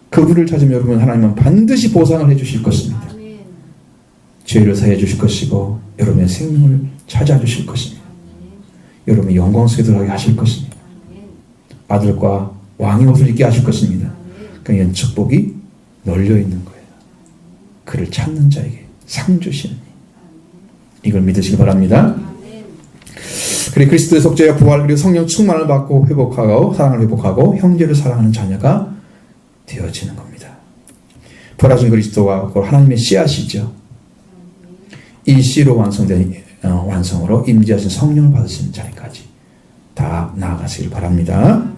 그분을 찾으면 여러분 하나님은 반드시 보상을 해주실 것입니다. 죄를 사해 주실 것이고 여러분의 생명을 찾아주실 것입니다. 여러분의 영광 속에 들어가게 하실 것입니다. 아들과 왕의 옷을 입게 하실 것입니다. 그러니까 축복이 널려 있는 거예요. 그를 찾는 자에게 상 주시는 이걸 믿으시기 바랍니다. 그리고 그리스도의 속죄와 부활 그리고 성령 충만을 받고 회복하고 사랑을 회복하고 형제를 사랑하는 자녀가 되어지는 겁니다. 부활하신 그리스도와 하나님의 씨앗이죠. 이 씨로 완성된 완성으로 임재하신 성령을 받으시는 자리까지 다 나아가시길 바랍니다.